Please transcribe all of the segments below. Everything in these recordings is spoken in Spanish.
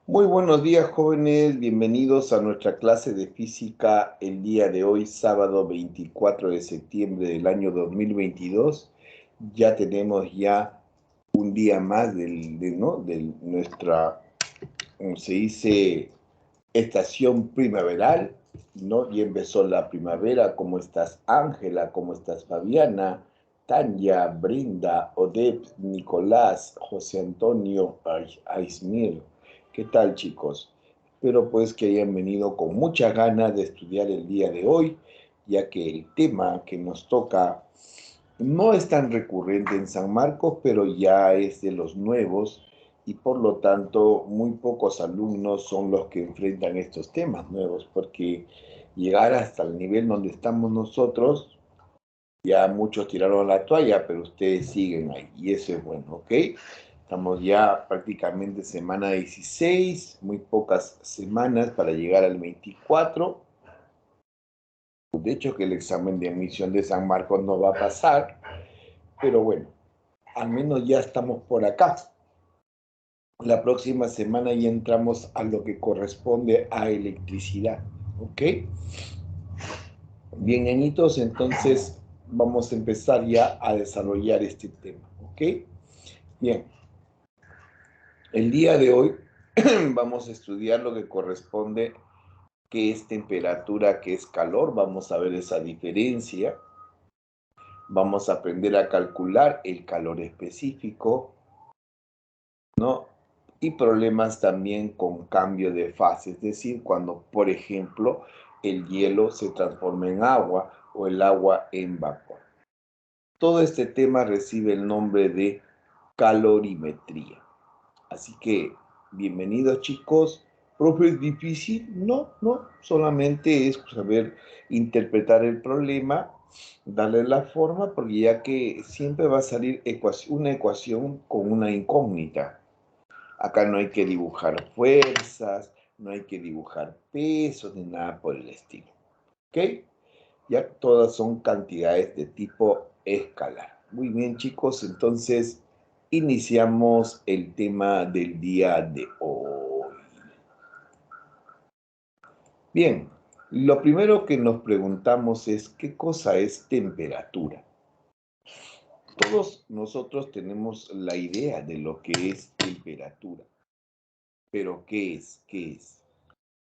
Muy buenos días, jóvenes. Bienvenidos a nuestra clase de física el día de hoy, sábado 24 de septiembre del año 2022. Ya tenemos un día más de nuestra, como se dice, estación primaveral, ¿no? Y empezó la primavera. ¿Cómo estás, Ángela? ¿Cómo estás, Fabiana? Tanya, Brinda, Odette, Nicolás, José Antonio, Aismir. ¿Qué tal, chicos? Espero pues que hayan venido con muchas ganas de estudiar el día de hoy, ya que el tema que nos toca no es tan recurrente en San Marcos, pero ya es de los nuevos y por lo tanto muy pocos alumnos son los que enfrentan estos temas nuevos, porque llegar hasta el nivel donde estamos nosotros, ya muchos tiraron la toalla, pero ustedes siguen ahí y eso es bueno, ¿ok? Estamos ya prácticamente semana 16, muy pocas semanas para llegar al 24. De hecho, que el examen de admisión de San Marcos no va a pasar, pero bueno, al menos ya estamos por acá. La próxima semana ya entramos a lo que corresponde a electricidad, ¿ok? Bien, ñañitos, entonces vamos a empezar ya a desarrollar este tema, ¿ok? Bien, el día de hoy vamos a estudiar lo que corresponde, qué es temperatura, qué es calor, vamos a ver esa diferencia, vamos a aprender a calcular el calor específico, ¿no? Y problemas también con cambio de fase, es decir, cuando, por ejemplo, el hielo se transforma en agua o el agua en vapor. Todo este tema recibe el nombre de calorimetría. Así que, bienvenidos, chicos. ¿Profe, es difícil? No, no, solamente es saber interpretar el problema, darle la forma, porque ya que siempre va a salir una ecuación con una incógnita. Acá no hay que dibujar fuerzas, no hay que dibujar pesos ni nada por el estilo. ¿Ok? Ya todas son cantidades de tipo escalar. Muy bien, chicos, entonces iniciamos el tema del día de hoy. Bien, lo primero que nos preguntamos es ¿qué cosa es temperatura? Todos nosotros tenemos la idea de lo que es temperatura, pero ¿qué es? ¿Qué es?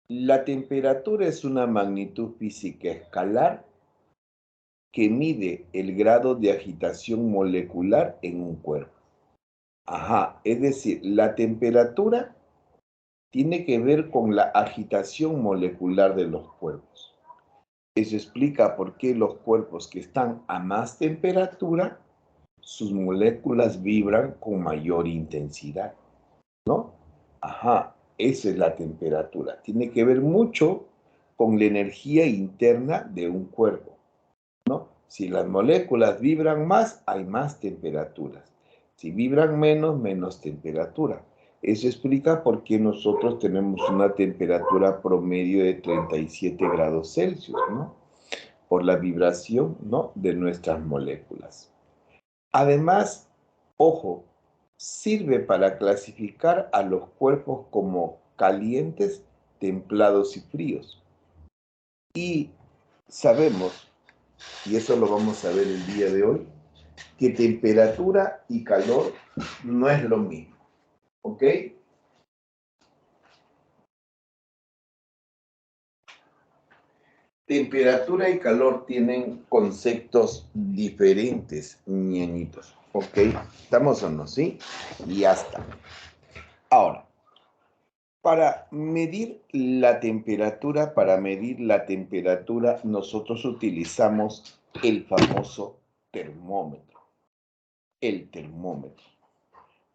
La temperatura es una magnitud física escalar que mide el grado de agitación molecular en un cuerpo. Ajá, es decir, la temperatura tiene que ver con la agitación molecular de los cuerpos. Eso explica por qué los cuerpos que están a más temperatura, sus moléculas vibran con mayor intensidad, ¿no? Ajá, esa es la temperatura. Tiene que ver mucho con la energía interna de un cuerpo, ¿no? Si las moléculas vibran más, hay más temperaturas. Si vibran menos, menos temperatura. Eso explica por qué nosotros tenemos una temperatura promedio de 37 grados Celsius, ¿no? Por la vibración, ¿no? De nuestras moléculas. Además, ojo, sirve para clasificar a los cuerpos como calientes, templados y fríos. Y sabemos, y eso lo vamos a ver el día de hoy, que temperatura y calor no es lo mismo, ¿ok? Temperatura y calor tienen conceptos diferentes, ñañitos, ¿ok? ¿Estamos o no? ¿Sí? Y ya está. Ahora, para medir la temperatura, nosotros utilizamos el famoso termómetro, el termómetro.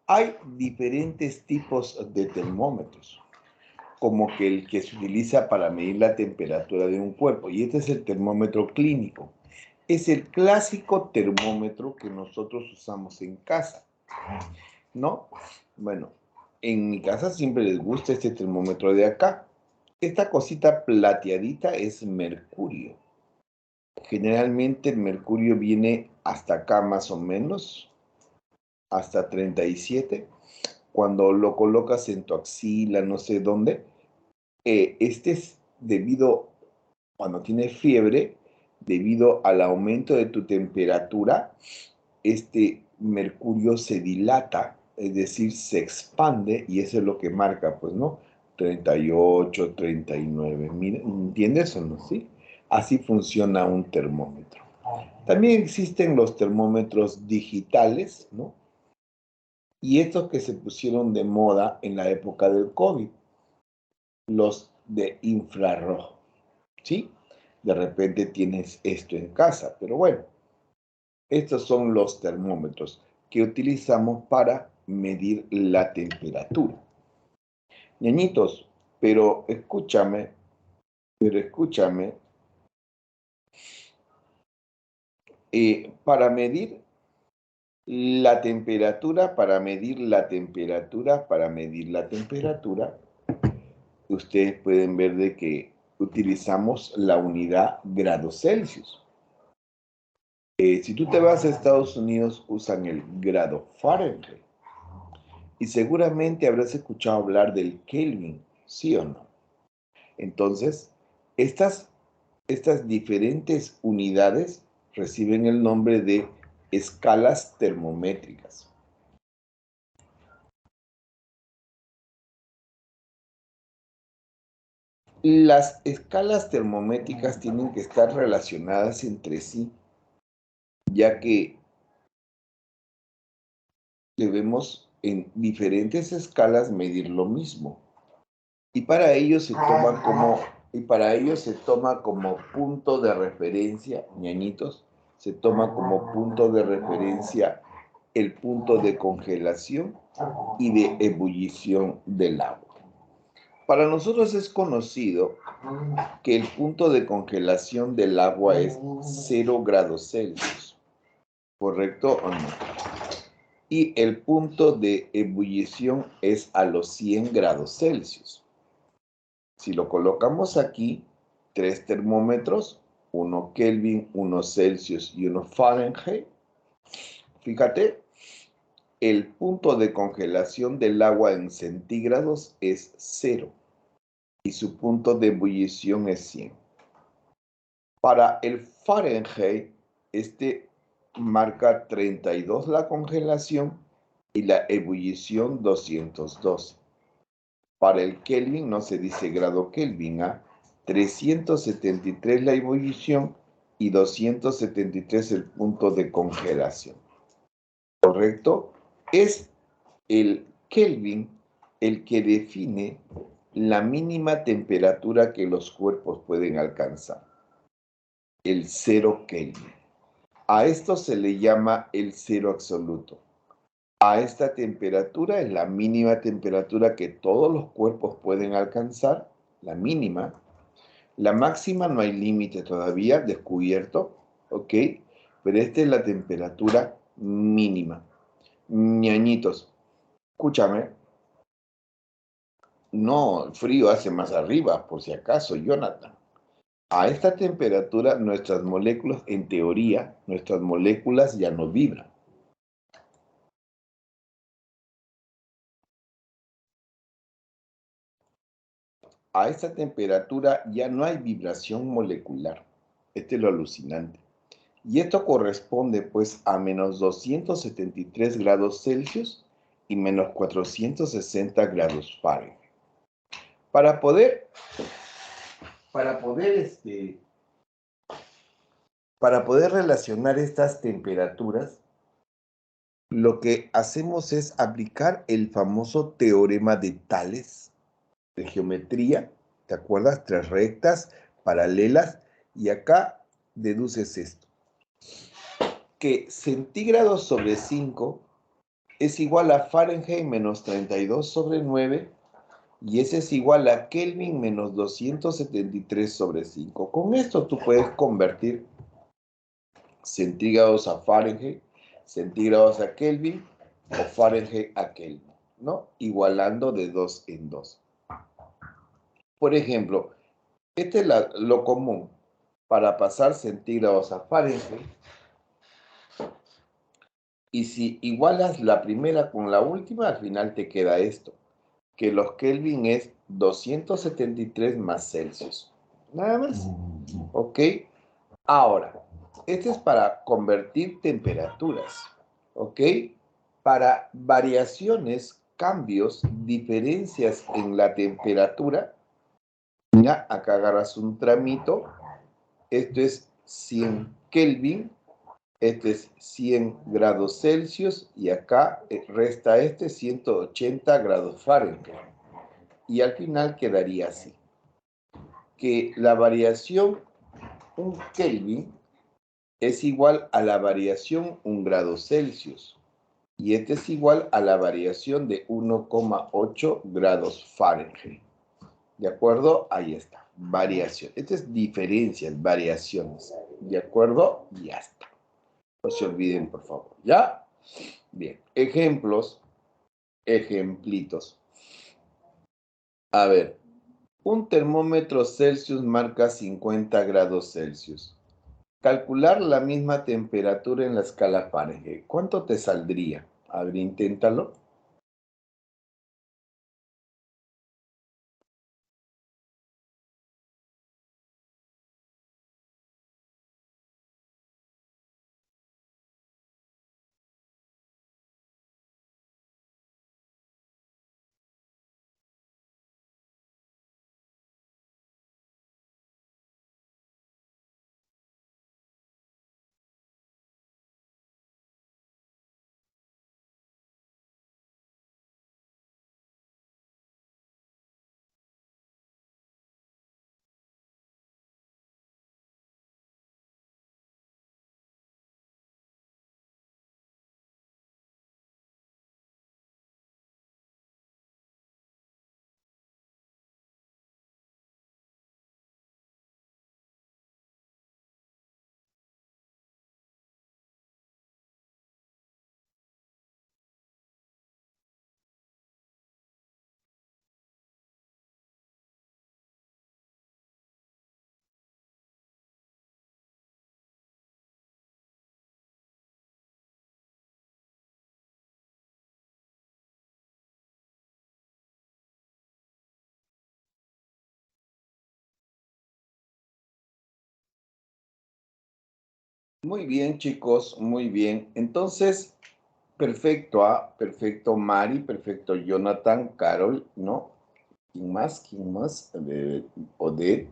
Hay diferentes tipos de termómetros, como que el que se utiliza para medir la temperatura de un cuerpo, y este es el termómetro clínico. Es el clásico termómetro que nosotros usamos en casa, ¿no? Bueno, en mi casa siempre les gusta este termómetro de acá. Esta cosita plateadita es mercurio. Generalmente el mercurio viene hasta acá más o menos, hasta 37. cuando lo colocas en tu axila, no sé dónde, este es debido, cuando tienes fiebre, debido al aumento de tu temperatura, este mercurio se dilata, es decir, se expande y eso es lo que marca, pues, ¿no? 38, 39, mira, ¿entiendes o no? Sí, así funciona un termómetro. También existen los termómetros digitales, ¿no? Y estos que se pusieron de moda en la época del COVID, los de infrarrojo, ¿sí? De repente tienes esto en casa, pero bueno, estos son los termómetros que utilizamos para medir la temperatura. Ñañitos, pero escúchame, para medir la temperatura, ustedes pueden ver de que utilizamos la unidad grados Celsius. Si tú te vas a Estados Unidos, usan el grado Fahrenheit. Y seguramente habrás escuchado hablar del Kelvin, ¿sí o no? Entonces, estas diferentes unidades reciben el nombre de escalas termométricas. Las escalas termométricas tienen que estar relacionadas entre sí, ya que debemos en diferentes escalas medir lo mismo. Y para ello se toma como punto de referencia, ñañitos, se toma como punto de referencia el punto de congelación y de ebullición del agua. Para nosotros es conocido que el punto de congelación del agua es 0 grados Celsius, ¿correcto o no? Y el punto de ebullición es a los 100 grados Celsius. Si lo colocamos aquí, 3 termómetros, uno Kelvin, uno Celsius y uno Fahrenheit, fíjate, el punto de congelación del agua en centígrados es 0 y su punto de ebullición es 100. Para el Fahrenheit, este marca 32 la congelación y la ebullición 212. Para el Kelvin no se dice grado Kelvin, 373 la ebullición y 273 el punto de congelación. ¿Correcto? Es el Kelvin el que define la mínima temperatura que los cuerpos pueden alcanzar. El 0 Kelvin. A esto se le llama el cero absoluto. A esta temperatura es la mínima temperatura que todos los cuerpos pueden alcanzar, la mínima. La máxima no hay límite todavía descubierto, ¿ok? Pero esta es la temperatura mínima. Ñañitos, escúchame. No, el frío hace más arriba, por si acaso, Jonathan. A esta temperatura nuestras moléculas, en teoría, nuestras moléculas ya no vibran. A esta temperatura ya no hay vibración molecular. Este es lo alucinante. Y esto corresponde pues a menos 273 grados Celsius y menos 460 grados Fahrenheit. Para poder relacionar estas temperaturas, lo que hacemos es aplicar el famoso teorema de Tales de geometría, ¿te acuerdas? 3 rectas paralelas y acá deduces esto, que centígrados sobre 5 es igual a Fahrenheit menos 32 sobre 9 y ese es igual a Kelvin menos 273 sobre 5. Con esto tú puedes convertir centígrados a Fahrenheit, centígrados a Kelvin o Fahrenheit a Kelvin, ¿no? Igualando de 2 en 2. Por ejemplo, este es lo común. Para pasar centígrados a Fahrenheit, Y si igualas la primera con la última, al final te queda esto, que los Kelvin es 273 más Celsius. Nada más. ¿Ok? Ahora, este es para convertir temperaturas. ¿Ok? Para variaciones, cambios, diferencias en la temperatura, ya, acá agarras un tramito. Esto es 100 Kelvin. Este es 100 grados Celsius y acá resta este 180 grados Fahrenheit. Y al final quedaría así, que la variación un Kelvin es igual a la variación 1 grado Celsius y este es igual a la variación de 1,8 grados Fahrenheit. ¿De acuerdo? Ahí está, variación. Esto es diferencias, variaciones. ¿De acuerdo? Ya está. No se olviden, por favor. ¿Ya? Bien. Ejemplos, ejemplitos. A ver, un termómetro Celsius marca 50 grados Celsius. Calcular la misma temperatura en la escala Fahrenheit. ¿Cuánto te saldría? A ver, inténtalo. Muy bien, chicos, muy bien. Entonces, perfecto, ¿ah? Perfecto, Mari, perfecto, Jonathan, Carol, ¿no? ¿Quién más? ¿Quién más? Odette,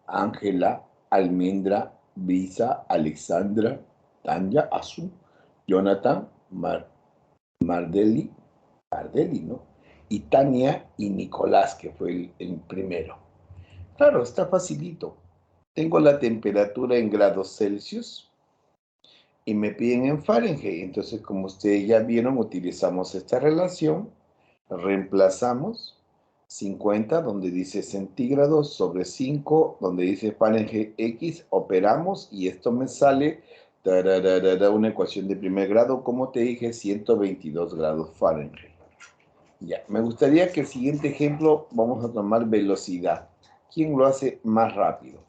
Ángela, Almendra, Brisa, Alexandra, Tanya, Azu, Jonathan, Mardeli, Mardeli, ¿no? Y Tania y Nicolás, que fue el primero. Claro, está facilito. Tengo la temperatura en grados Celsius y me piden en Fahrenheit. Entonces, como ustedes ya vieron, utilizamos esta relación, reemplazamos 50, donde dice centígrados, sobre 5, donde dice Fahrenheit X, operamos y esto me sale una ecuación de primer grado, como te dije, 122 grados Fahrenheit. Ya, me gustaría que el siguiente ejemplo vamos a tomar velocidad. ¿Quién lo hace más rápido?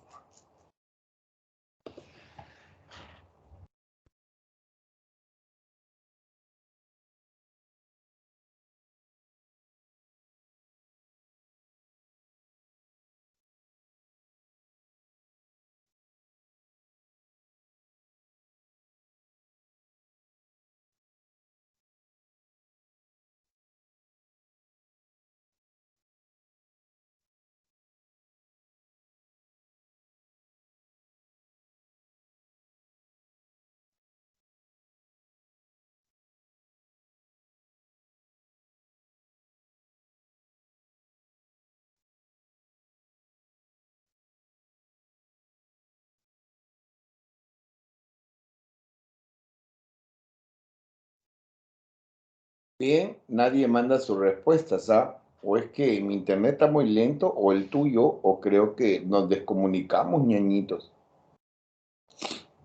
Bien, nadie manda sus respuestas, ¿ah? O es que mi internet está muy lento, o el tuyo, o creo que nos descomunicamos, ñañitos.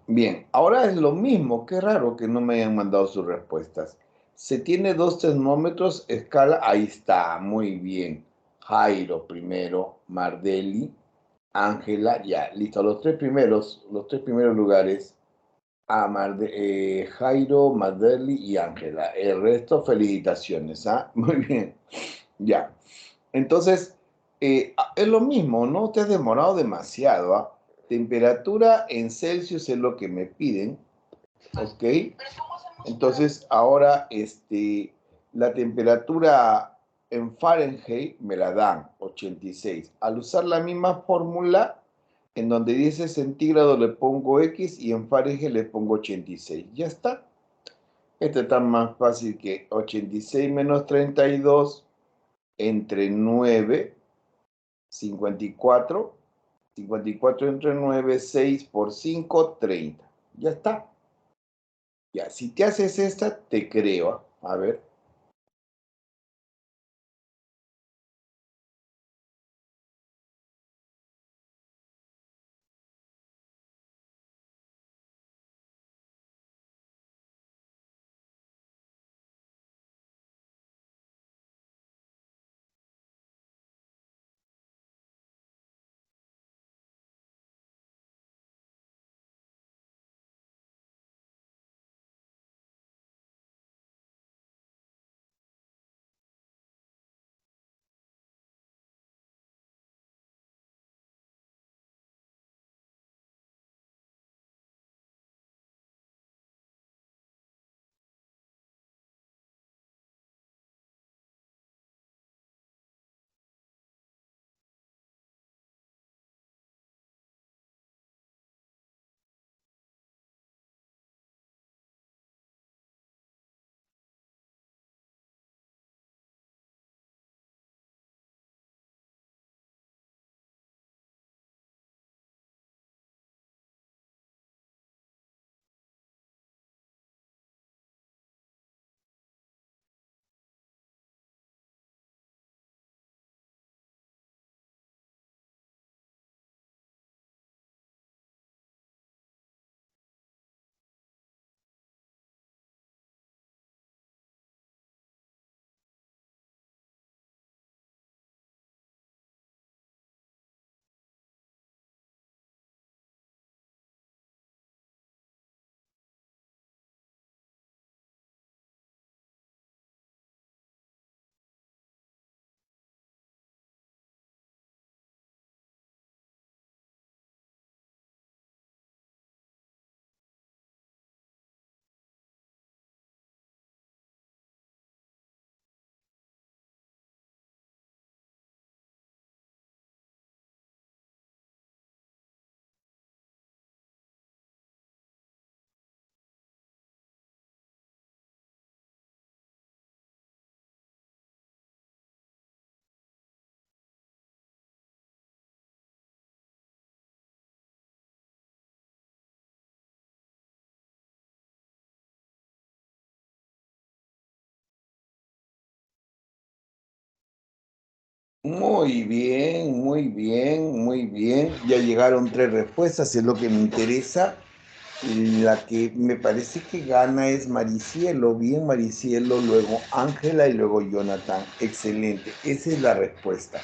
Bien, ahora es lo mismo, qué raro que no me hayan mandado sus respuestas. Se tiene dos termómetros, escala, ahí está, muy bien. Jairo primero, Mardeli, Ángela, ya, listo, los tres primeros lugares. Jairo, Maderly y Ángela. El resto, felicitaciones, ¿ah? Muy bien. Ya. Entonces, es lo mismo, no te has demorado demasiado, ¿ah? Temperatura en Celsius es lo que me piden, ¿ok? Entonces, ahora, la temperatura en Fahrenheit me la dan 86. Al usar la misma fórmula, en donde dice centígrado le pongo X y en Fahrenheit le pongo 86. Ya está. Este está más fácil que 86 menos 32 entre 9, 54. 54 entre 9, 6 por 5, 30. Ya está. Ya, si te haces esta, te creo. A ver. Muy bien, muy bien, muy bien. Ya llegaron 3 respuestas, es lo que me interesa. La que me parece que gana es Maricielo. Bien, Maricielo, luego Ángela y luego Jonathan. Excelente, esa es la respuesta.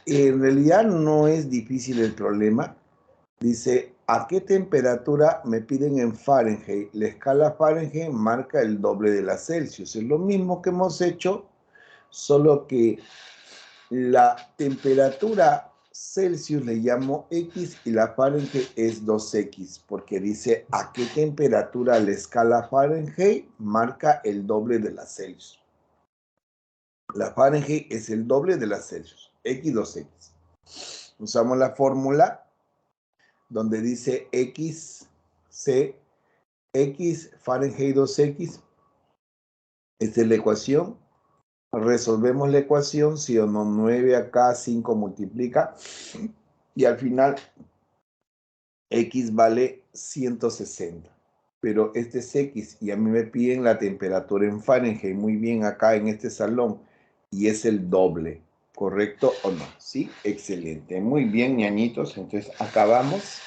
En realidad no es difícil el problema. Dice, ¿a qué temperatura me piden en Fahrenheit? La escala Fahrenheit marca el doble de la Celsius. Es lo mismo que hemos hecho, solo que la temperatura Celsius le llamo X y la Fahrenheit es 2X, porque dice a qué temperatura la escala Fahrenheit marca el doble de la Celsius. La Fahrenheit es el doble de la Celsius, X 2X. Usamos la fórmula donde dice X, C, X, Fahrenheit 2X. Esta es la ecuación. Resolvemos la ecuación, si o no, 9 acá, 5 multiplica. Y al final, X vale 160. Pero este es X y a mí me piden la temperatura en Fahrenheit muy bien acá en este salón. Y es el doble. ¿Correcto o no? Sí, excelente. Muy bien, ñañitos. Entonces acabamos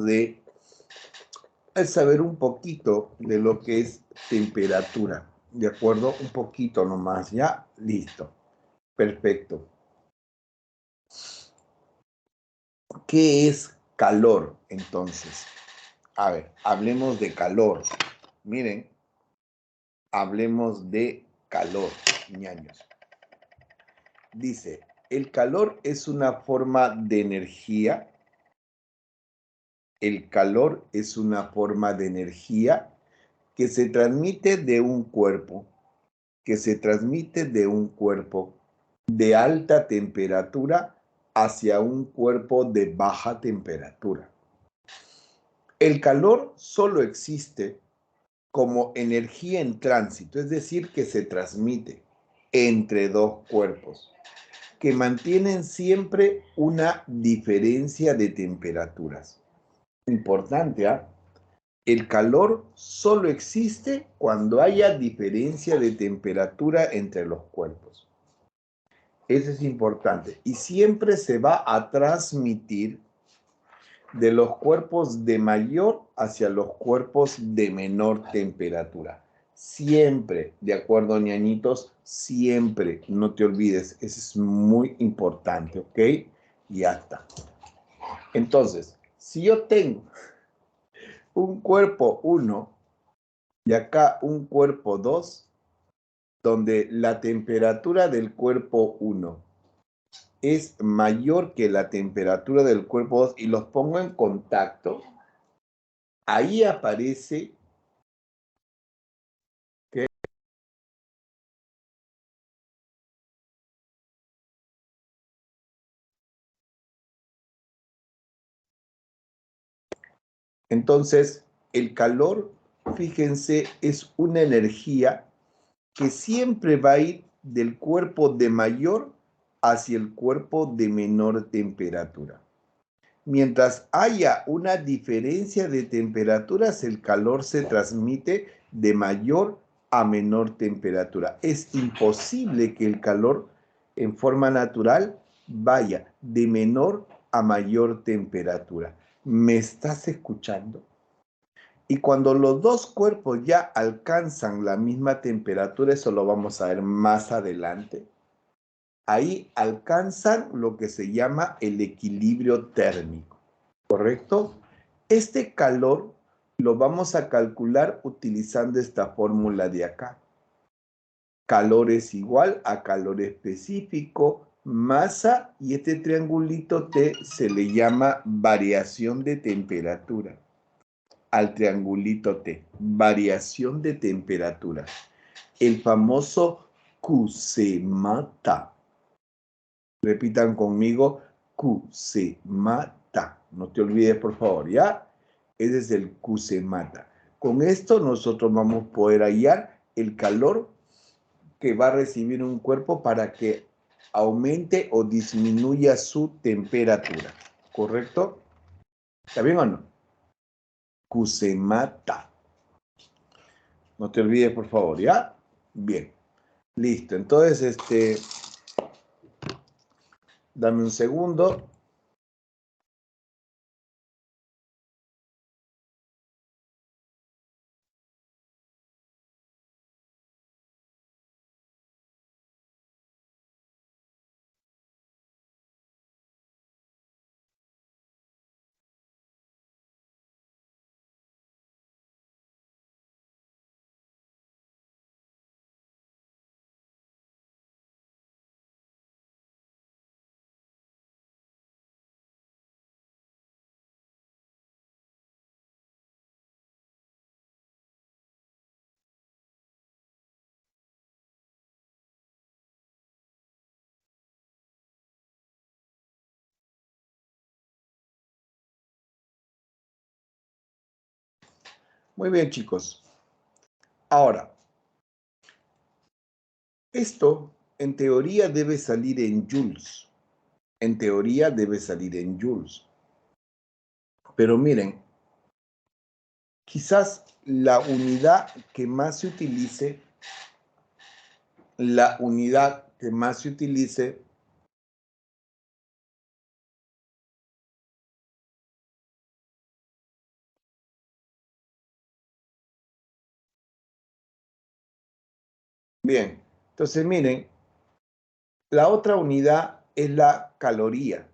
de saber un poquito de lo que es temperatura. ¿De acuerdo? Un poquito nomás. ¿Ya? Listo. Perfecto. ¿Qué es calor entonces? A ver, hablemos de calor. Miren, hablemos de calor, ñaños. Dice, el calor es una forma de energía. El calor es una forma de energía que se transmite de un cuerpo, de alta temperatura hacia un cuerpo de baja temperatura. El calor solo existe como energía en tránsito, es decir, que se transmite entre dos cuerpos, que mantienen siempre una diferencia de temperaturas. Importante, ¿ah? El calor solo existe cuando haya diferencia de temperatura entre los cuerpos. Eso es importante. Y siempre se va a transmitir de los cuerpos de mayor hacia los cuerpos de menor temperatura. Siempre, de acuerdo, ñañitos, siempre, no te olvides, eso es muy importante, ¿ok? Ya está. Entonces, si yo tengo un cuerpo 1 y acá un cuerpo 2, donde la temperatura del cuerpo 1 es mayor que la temperatura del cuerpo 2 y los pongo en contacto, ahí aparece que entonces el calor, fíjense, es una energía que siempre va a ir del cuerpo de mayor hacia el cuerpo de menor temperatura. Mientras haya una diferencia de temperaturas, el calor se transmite de mayor a menor temperatura. Es imposible que el calor en forma natural vaya de menor a mayor temperatura. ¿Me estás escuchando? Y cuando los dos cuerpos ya alcanzan la misma temperatura, eso lo vamos a ver más adelante, ahí alcanzan lo que se llama el equilibrio térmico, ¿correcto? Este calor lo vamos a calcular utilizando esta fórmula de acá. Calor es igual a calor específico, masa, y este triangulito T se le llama variación de temperatura. Al triangulito T, variación de temperatura. El famoso Cusemata. Repitan conmigo, Cusemata. No te olvides, por favor, ¿ya? Ese es el Cusemata. Con esto nosotros vamos a poder hallar el calor que va a recibir un cuerpo para que aumente o disminuya su temperatura. ¿Correcto? ¿Está bien o no? Cusemata. No te olvides, por favor, ¿ya? Bien. Listo. Entonces, dame un segundo. Muy bien, chicos. Ahora, esto en teoría debe salir en joules. En teoría debe salir en joules. Pero miren, quizás la unidad que más se utilice, bien, entonces miren, la otra unidad es la caloría,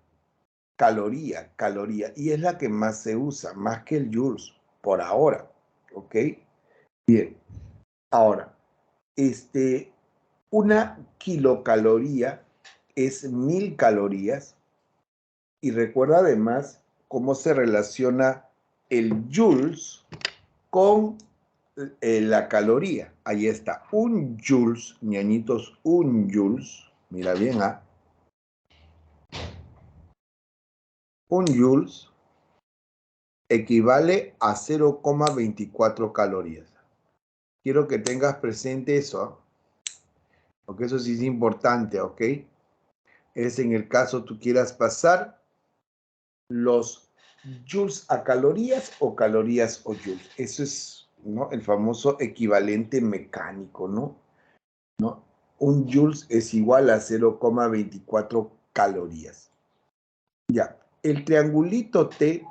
y es la que más se usa, más que el joules. por ahora, ¿ok? Bien, ahora, una kilocaloría es 1000 calorías y recuerda además cómo se relaciona el joules con la caloría. Ahí está, un joules, ñañitos, un joules, mira bien, ¿ah? Un joules equivale a 0,24 calorías. Quiero que tengas presente eso, ¿ah? Porque eso sí es importante, ¿ok? Es en el caso tú quieras pasar los joules a calorías o calorías o joules. Eso es, ¿no?, el famoso equivalente mecánico, ¿no? ¿No? Un joules es igual a 0,24 calorías. Ya, el triangulito T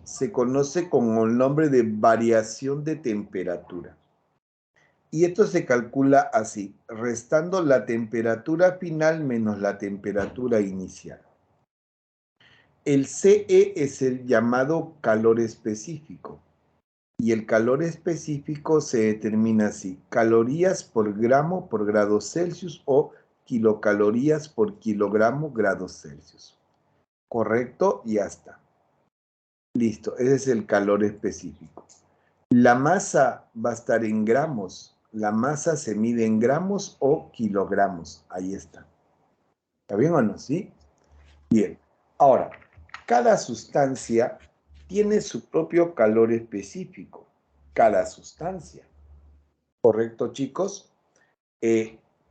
se conoce con el nombre de variación de temperatura. Y esto se calcula así, restando la temperatura final menos la temperatura inicial. El CE es el llamado calor específico. Y el calor específico se determina así: calorías por gramo por grado Celsius o kilocalorías por kilogramo grados Celsius. ¿Correcto? Ya está. Listo, ese es el calor específico. La masa va a estar en gramos. La masa se mide en gramos o kilogramos. Ahí está. ¿Está bien o no? ¿Sí? Bien. Ahora, cada sustancia tiene su propio calor específico. Cada sustancia. ¿Correcto, chicos?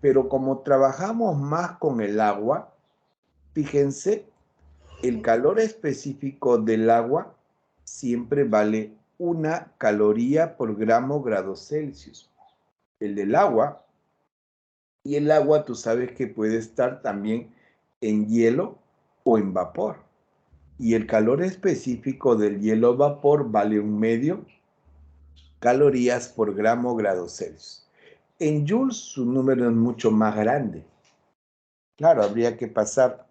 Pero como trabajamos más con el agua, fíjense, el calor específico del agua siempre vale 1 caloría por gramo grado Celsius. El del agua, y el agua tú sabes que puede estar también en hielo o en vapor. Y el calor específico del hielo vapor vale 1/2 calorías por gramo grado Celsius. En joules su número es mucho más grande. Claro, habría que pasar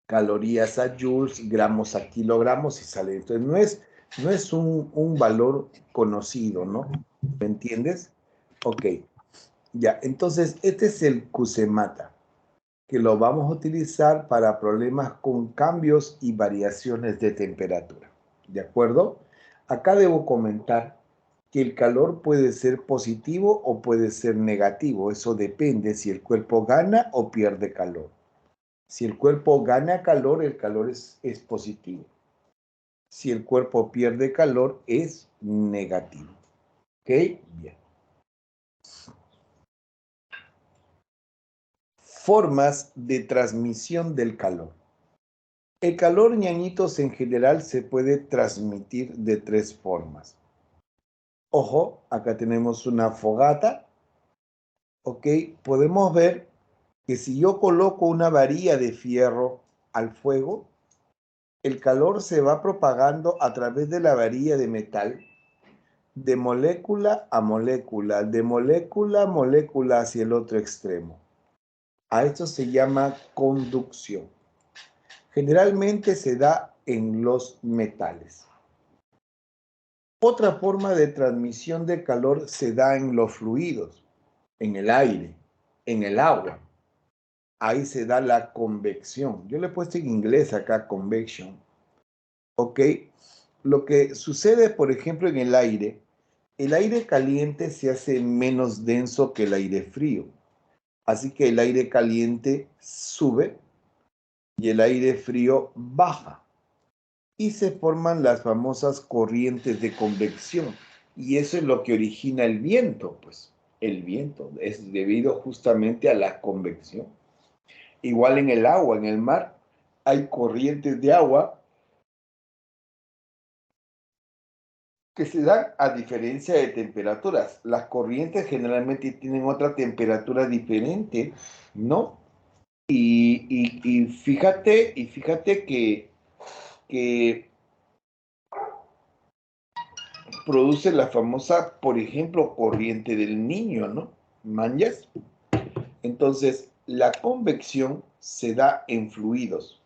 calorías a joules, gramos a kilogramos y sale. Entonces no es un valor conocido, ¿no? ¿Me entiendes? Ok, ya. Entonces este es el Cusemata, que lo vamos a utilizar para problemas con cambios y variaciones de temperatura. ¿De acuerdo? Acá debo comentar que el calor puede ser positivo o puede ser negativo. Eso depende si el cuerpo gana o pierde calor. Si el cuerpo gana calor, el calor es positivo. Si el cuerpo pierde calor, es negativo. ¿Ok? Bien. Formas de transmisión del calor. El calor, ñañitos, en general se puede transmitir de 3 formas. Ojo, acá tenemos una fogata. ¿Ok? Podemos ver que si yo coloco una varilla de fierro al fuego, el calor se va propagando a través de la varilla de metal, de molécula a molécula, de molécula a molécula hacia el otro extremo. A esto se llama conducción. Generalmente se da en los metales. Otra forma de transmisión de calor se da en los fluidos, en el aire, en el agua. Ahí se da la convección. Yo le he puesto en inglés acá convection. ¿Ok? Lo que sucede, por ejemplo, en el aire caliente se hace menos denso que el aire frío. Así que el aire caliente sube y el aire frío baja. Y se forman las famosas corrientes de convección. Y eso es lo que origina el viento, pues. El viento es debido justamente a la convección. Igual en el agua, en el mar, hay corrientes de agua que se dan a diferencia de temperaturas. Las corrientes generalmente tienen otra temperatura diferente, ¿no? Y fíjate que produce la famosa, por ejemplo, corriente del Niño, ¿no? ¿Manjas? Entonces, la convección se da en fluidos,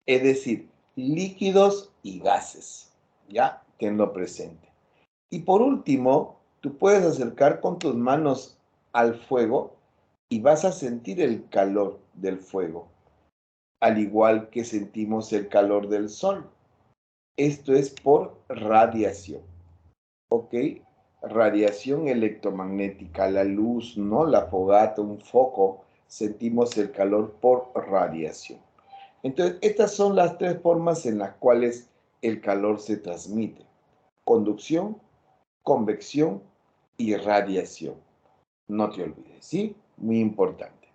es decir, líquidos y gases, ¿ya? tenlo presente. Y por último, tú puedes acercar con tus manos al fuego y vas a sentir el calor del fuego, al igual que sentimos el calor del sol. Esto es por radiación, ¿ok? Radiación electromagnética, la luz, ¿no? La fogata, un foco, sentimos el calor por radiación. Entonces, estas son las tres formas en las cuales el calor se transmite: conducción, convección y radiación. No te olvides, ¿sí? Muy importante.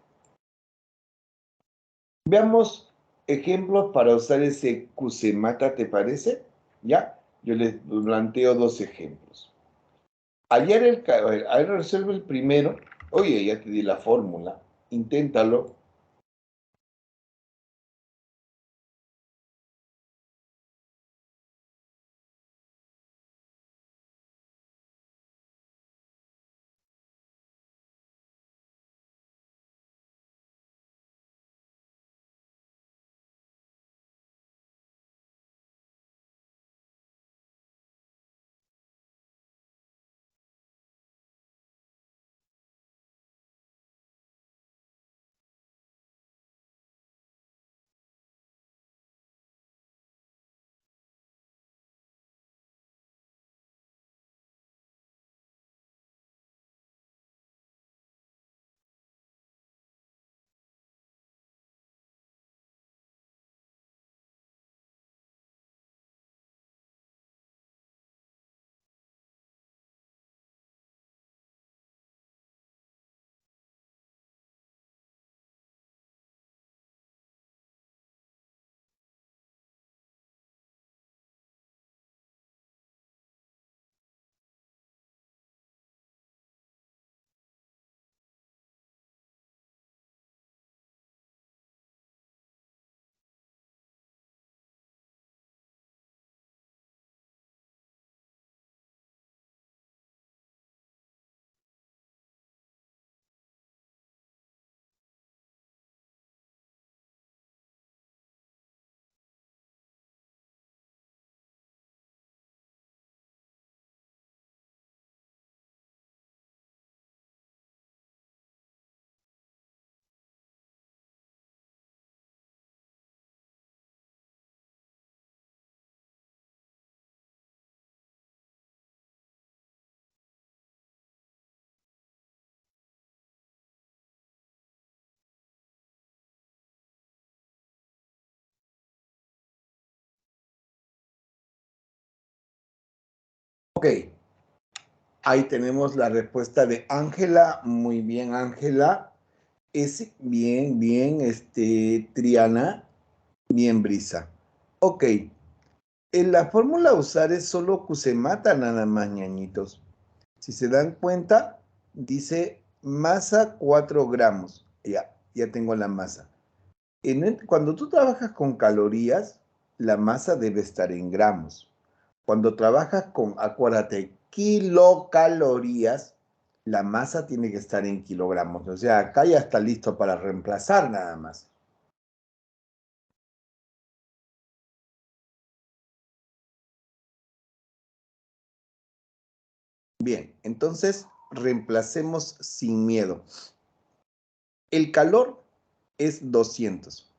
Veamos ejemplos para usar ese Cusemata, ¿te parece? ¿Ya? Yo les planteo dos ejemplos. Ayer resuelve el primero. Oye, ya te di la fórmula. Inténtalo. Ok, ahí tenemos la respuesta de Ángela. Muy bien, Ángela. Es bien, bien, Triana. Bien, Brisa. Ok, en la fórmula a usar es solo Cusemata nada más, ñañitos. Si se dan cuenta, dice masa 4 gramos. Ya tengo la masa. Cuando tú trabajas con calorías, la masa debe estar en gramos. Cuando trabajas con, acuérdate, kilocalorías, la masa tiene que estar en kilogramos. O sea, acá ya está listo para reemplazar nada más. Bien, entonces reemplacemos sin miedo. El calor es 200.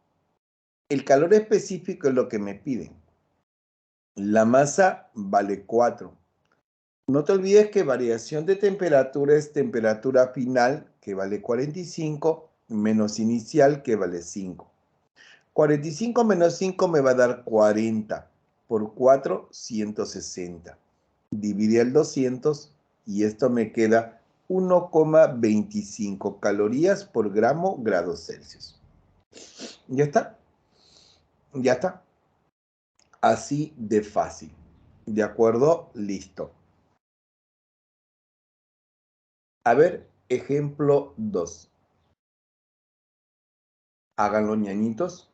El calor específico es lo que me piden. La masa vale 4. No te olvides que variación de temperatura es temperatura final, que vale 45, menos inicial, que vale 5. 45 menos 5 me va a dar 40. Por 4, 160. Divide el 200 y esto me queda 1,25 calorías por gramo grados Celsius. ¿Ya está? ¿Ya está? Así de fácil. ¿De acuerdo? Listo. A ver, ejemplo 2. Háganlo, ñañitos.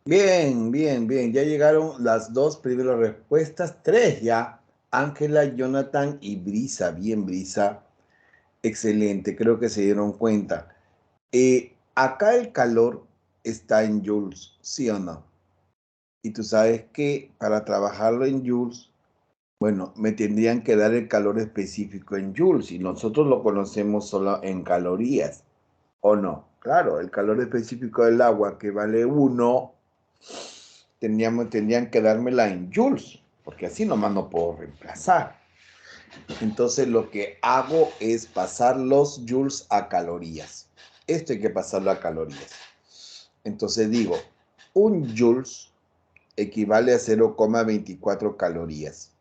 Bien, bien, bien. Ya llegaron las dos primeras respuestas. Tres ya. Ángela, Jonathan y Brisa. Bien, Brisa. Excelente. Creo que se dieron cuenta. Acá el calor está en joules, ¿sí o no? Y tú sabes que para trabajarlo en joules, bueno, me tendrían que dar el calor específico en joules y nosotros lo conocemos solo en calorías, ¿o no? Claro, el calor específico del agua que vale 1, tendrían que dármela en joules, porque así nomás no puedo reemplazar. Entonces lo que hago es pasar los joules a calorías. Esto hay que pasarlo a calorías. Entonces digo, un joules equivale a 0,24 calorías.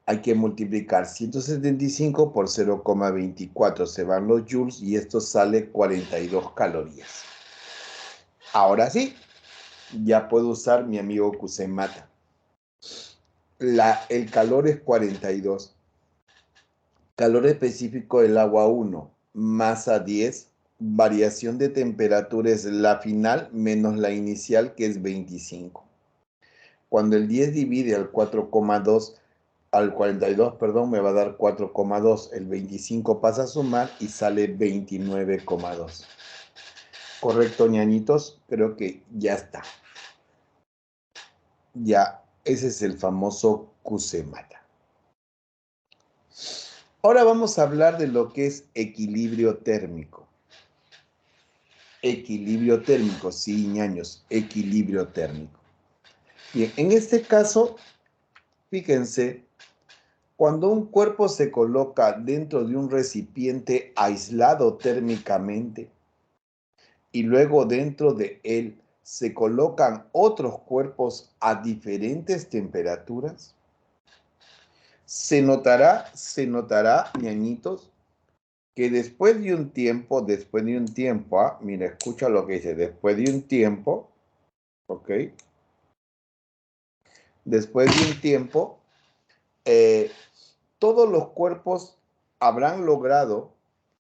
Hay que multiplicar 175 por 0,24. Se van los joules y esto sale 42 calorías. Ahora sí, ya puedo usar mi amigo Kusemata. El calor es 42. Calor específico del agua 1, masa 10, variación de temperatura es la final menos la inicial que es 25. Cuando el 10 divide al 4,2, al 42, perdón, me va a dar 4,2. El 25 pasa a sumar y sale 29,2. Correcto, ñañitos, creo que ya está. Ya, ese es el famoso Kusemata. Ahora vamos a hablar de lo que es equilibrio térmico. Equilibrio térmico, sí, ñaños, equilibrio térmico. Bien, en este caso, fíjense, cuando un cuerpo se coloca dentro de un recipiente aislado térmicamente y luego dentro de él se colocan otros cuerpos a diferentes temperaturas, se notará, ñañitos, que después de un tiempo, mira, escucha lo que dice, después de un tiempo, ¿ok? Después de un tiempo, eh, todos los cuerpos habrán logrado,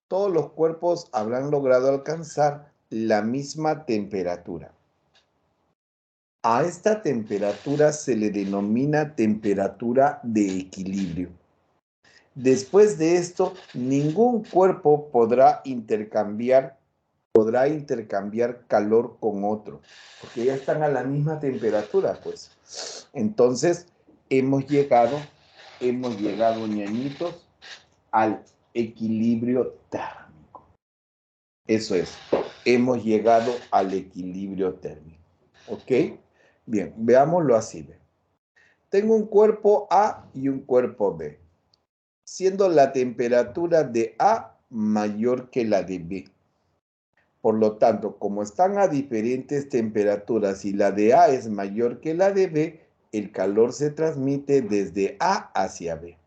todos los cuerpos habrán logrado alcanzar la misma temperatura. A esta temperatura se le denomina temperatura de equilibrio. Después de esto, ningún cuerpo podrá intercambiar calor con otro, porque ya están a la misma temperatura, pues. Entonces, hemos llegado, ñañitos, al equilibrio térmico. Eso es, hemos llegado al equilibrio térmico. ¿Ok? Bien, veámoslo así. ¿Ve? Tengo un cuerpo A y un cuerpo B, siendo la temperatura de A mayor que la de B. Por lo tanto, como están a diferentes temperaturas y la de A es mayor que la de B, el calor se transmite desde A hacia B.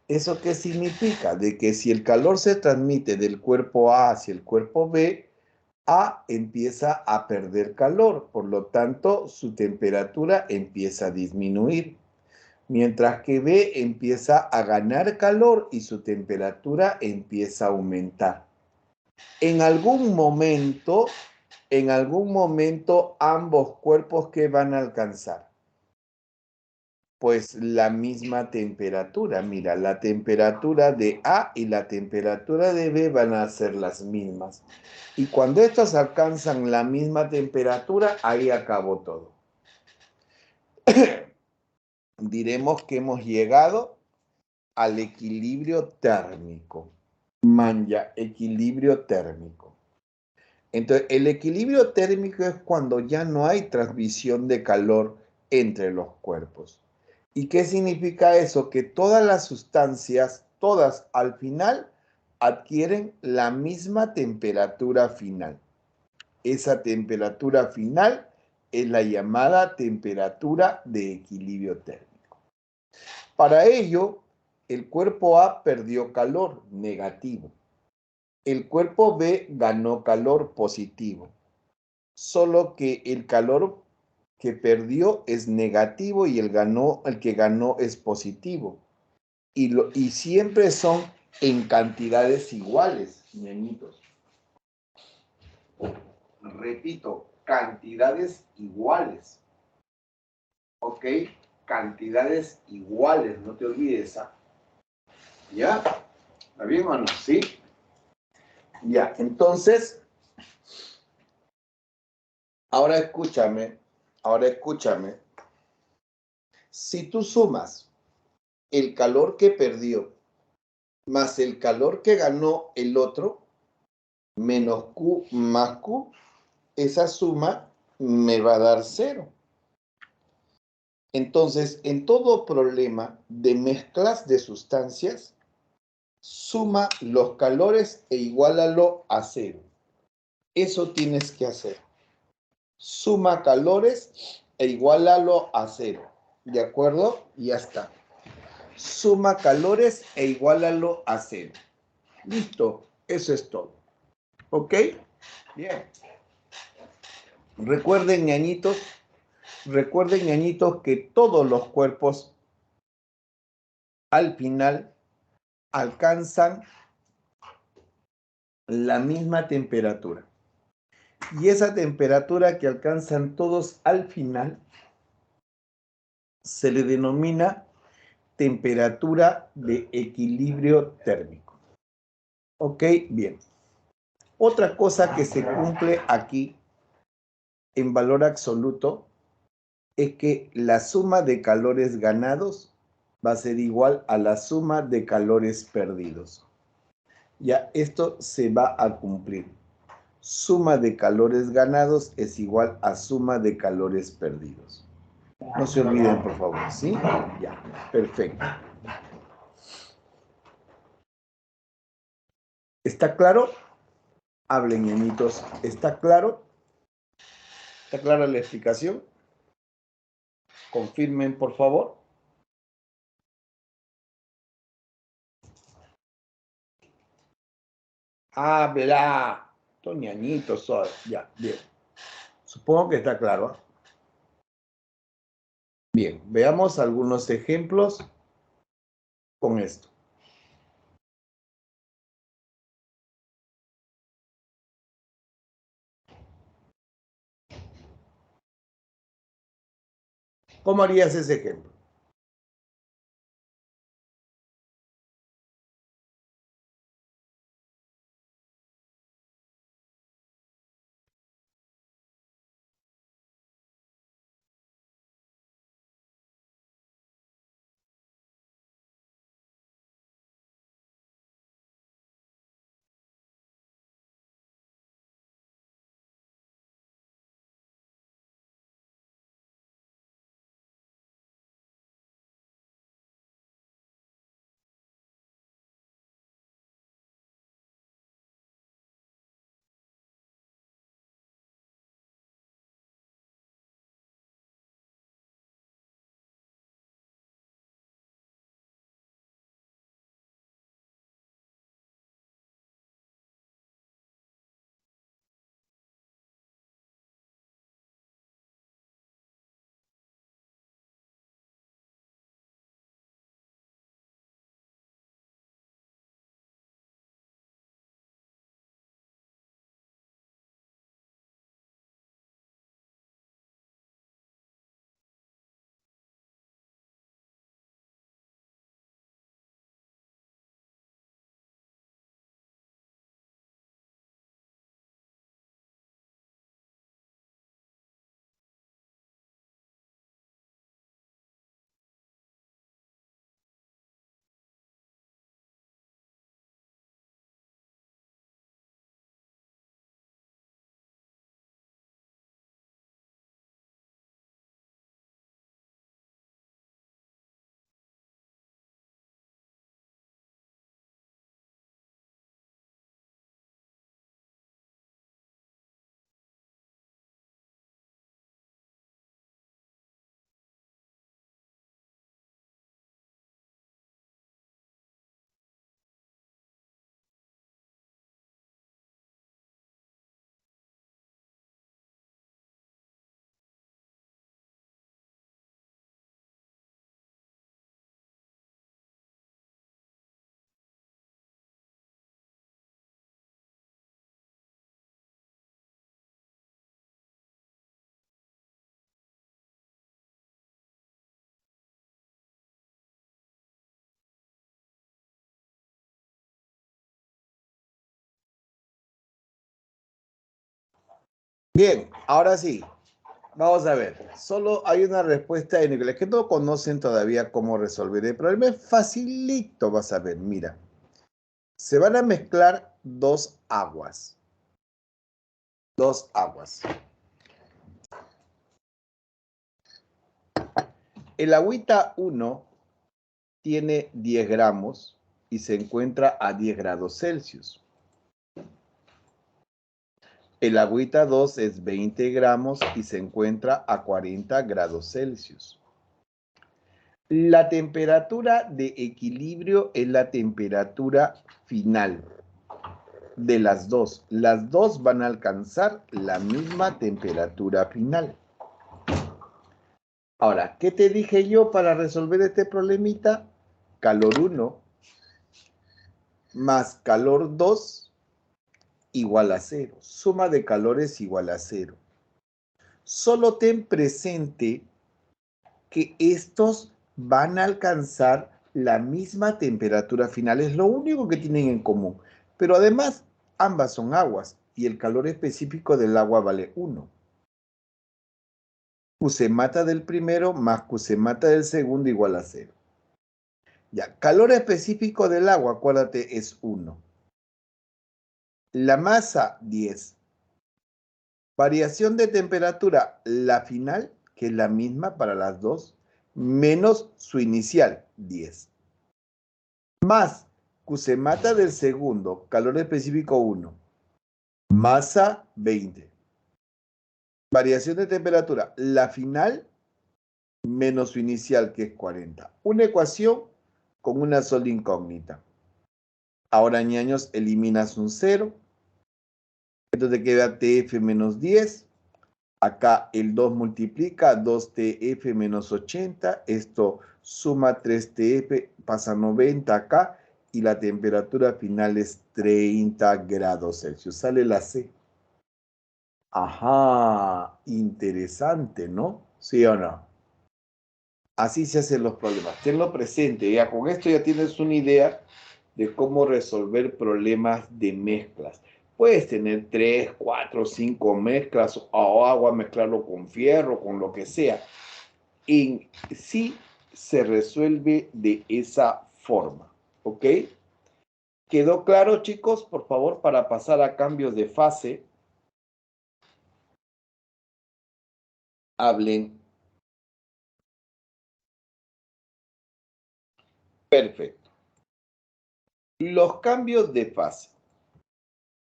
¿Eso qué significa? De que si el calor se transmite del cuerpo A hacia el cuerpo B, A empieza a perder calor, por lo tanto su temperatura empieza a disminuir, mientras que B empieza a ganar calor y su temperatura empieza a aumentar. En algún momento ambos cuerpos que van a alcanzar, pues la misma temperatura. Mira, la temperatura de A y la temperatura de B van a ser las mismas. Y cuando estos alcanzan la misma temperatura, ahí acabó todo. Diremos que hemos llegado al equilibrio térmico. Manja, equilibrio térmico. Entonces, el equilibrio térmico es cuando ya no hay transmisión de calor entre los cuerpos. ¿Y qué significa eso? Que todas las sustancias, todas al final, adquieren la misma temperatura final. Esa temperatura final es la llamada temperatura de equilibrio térmico. Para ello, el cuerpo A perdió calor negativo. El cuerpo B ganó calor positivo. Solo que el calor que perdió es negativo y el que ganó es positivo. Y siempre son en cantidades iguales, ñañitos. Repito, cantidades iguales. ¿Ok? Cantidades iguales, no te olvides. ¿Ya? ¿Está bien o no? ¿Sí? Ya, entonces, ahora escúchame. Si tú sumas el calor que perdió más el calor que ganó el otro, menos Q más Q, esa suma me va a dar 0. Entonces, en todo problema de mezclas de sustancias, suma los calores e iguálalo a 0. Eso tienes que hacer. Suma calores e iguálalo a 0. ¿De acuerdo? Ya está. Suma calores e iguálalo a 0. Listo. Eso es todo. ¿Ok? Bien. Recuerden, ñañitos, que todos los cuerpos al final alcanzan la misma temperatura. Y esa temperatura que alcanzan todos al final se le denomina temperatura de equilibrio térmico. ¿Ok? Bien. Otra cosa que se cumple aquí en valor absoluto es que la suma de calores ganados va a ser igual a la suma de calores perdidos. Ya esto se va a cumplir. Suma de calores ganados es igual a suma de calores perdidos. No se olviden, por favor, ¿sí? Ya, perfecto. ¿Está claro? Hablen, niñitos. ¿Está claro? ¿Está clara la explicación? Confirmen, por favor. Habla. Toñañitos, ya, bien. Supongo que está claro. Bien, veamos algunos ejemplos con esto. ¿Cómo harías ese ejemplo? Bien, ahora sí. Vamos a ver. Solo hay una respuesta en inglés que no conocen todavía cómo resolver el problema. Es facilito, vas a ver. Mira. Se van a mezclar dos aguas. Dos aguas. El agüita 1 tiene 10 gramos y se encuentra a 10 grados Celsius. El agüita 2 es 20 gramos y se encuentra a 40 grados Celsius. La temperatura de equilibrio es la temperatura final de las dos. Las dos van a alcanzar la misma temperatura final. Ahora, ¿qué te dije yo para resolver este problemita? Calor 1 más calor 2 igual a 0. Suma de calores igual a 0. Solo ten presente que estos van a alcanzar la misma temperatura final. Es lo único que tienen en común. Pero además, ambas son aguas y el calor específico del agua vale 1. Cusemata del primero más cusemata del segundo igual a 0. Ya, calor específico del agua, acuérdate, es 1. La masa, 10. Variación de temperatura, la final, que es la misma para las dos, menos su inicial, 10. Más cusemata del segundo, calor específico 1. Masa, 20. Variación de temperatura, la final, menos su inicial, que es 40. Una ecuación con una sola incógnita. Ahora, ñaños, eliminas un 0. Entonces te queda TF menos 10. Acá el 2 multiplica 2TF menos 80. Esto suma 3TF, pasa 90 acá. Y la temperatura final es 30 grados Celsius. Sale la C. Ajá, interesante, ¿no? ¿Sí o no? Así se hacen los problemas. Tenlo presente. Ya con esto ya tienes una idea de cómo resolver problemas de mezclas. Puedes tener 3, 4, 5 mezclas o agua, mezclarlo con fierro, con lo que sea. En sí se resuelve de esa forma. ¿Ok? ¿Quedó claro, chicos? Por favor, para pasar a cambios de fase, hablen. Perfecto. Los cambios de fase.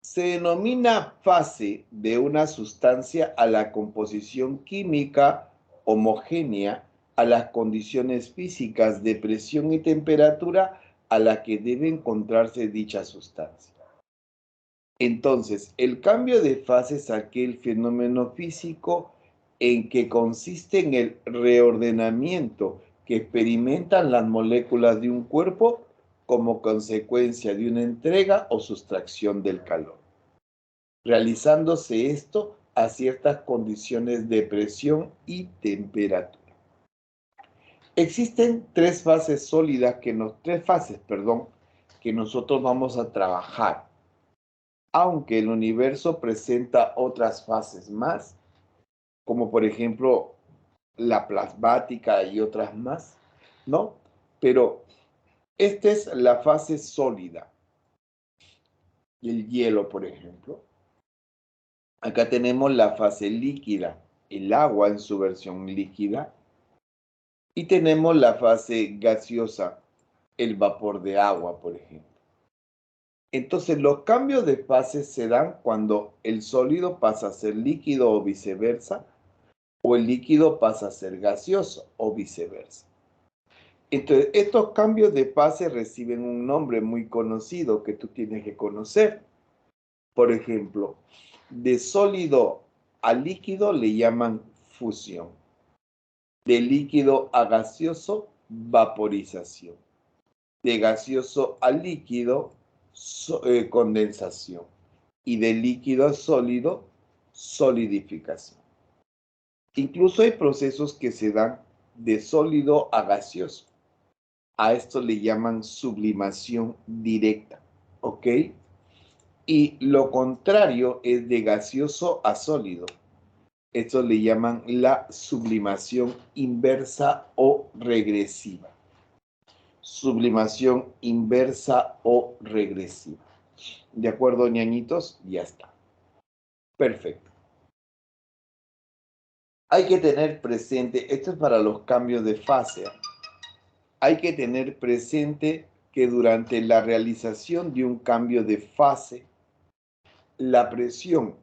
Se denomina fase de una sustancia a la composición química homogénea a las condiciones físicas de presión y temperatura a la que debe encontrarse dicha sustancia. Entonces, el cambio de fase es aquel fenómeno físico en que consiste en el reordenamiento que experimentan las moléculas de un cuerpo como consecuencia de una entrega o sustracción del calor, realizándose esto a ciertas condiciones de presión y temperatura. Existen tres fases sólidas tres fases, que nosotros vamos a trabajar. Aunque el universo presenta otras fases más, como por ejemplo la plasmática y otras más, ¿no? Pero esta es la fase sólida. El hielo, por ejemplo. Acá tenemos la fase líquida, el agua en su versión líquida. Y tenemos la fase gaseosa, el vapor de agua, por ejemplo. Entonces, los cambios de fase se dan cuando el sólido pasa a ser líquido o viceversa, o el líquido pasa a ser gaseoso o viceversa. Entonces, estos cambios de fase reciben un nombre muy conocido que tú tienes que conocer. Por ejemplo, de sólido a líquido le llaman fusión. De líquido a gaseoso, vaporización. De gaseoso a líquido, condensación. Y de líquido a sólido, solidificación. Incluso hay procesos que se dan de sólido a gaseoso. A esto le llaman sublimación directa. ¿Ok? Y lo contrario es de gaseoso a sólido. Esto le llaman la sublimación inversa o regresiva. Sublimación inversa o regresiva. ¿De acuerdo, ñañitos? Ya está. Perfecto. Hay que tener presente, esto es para los cambios de fase. Hay que tener presente que durante la realización de un cambio de fase, la presión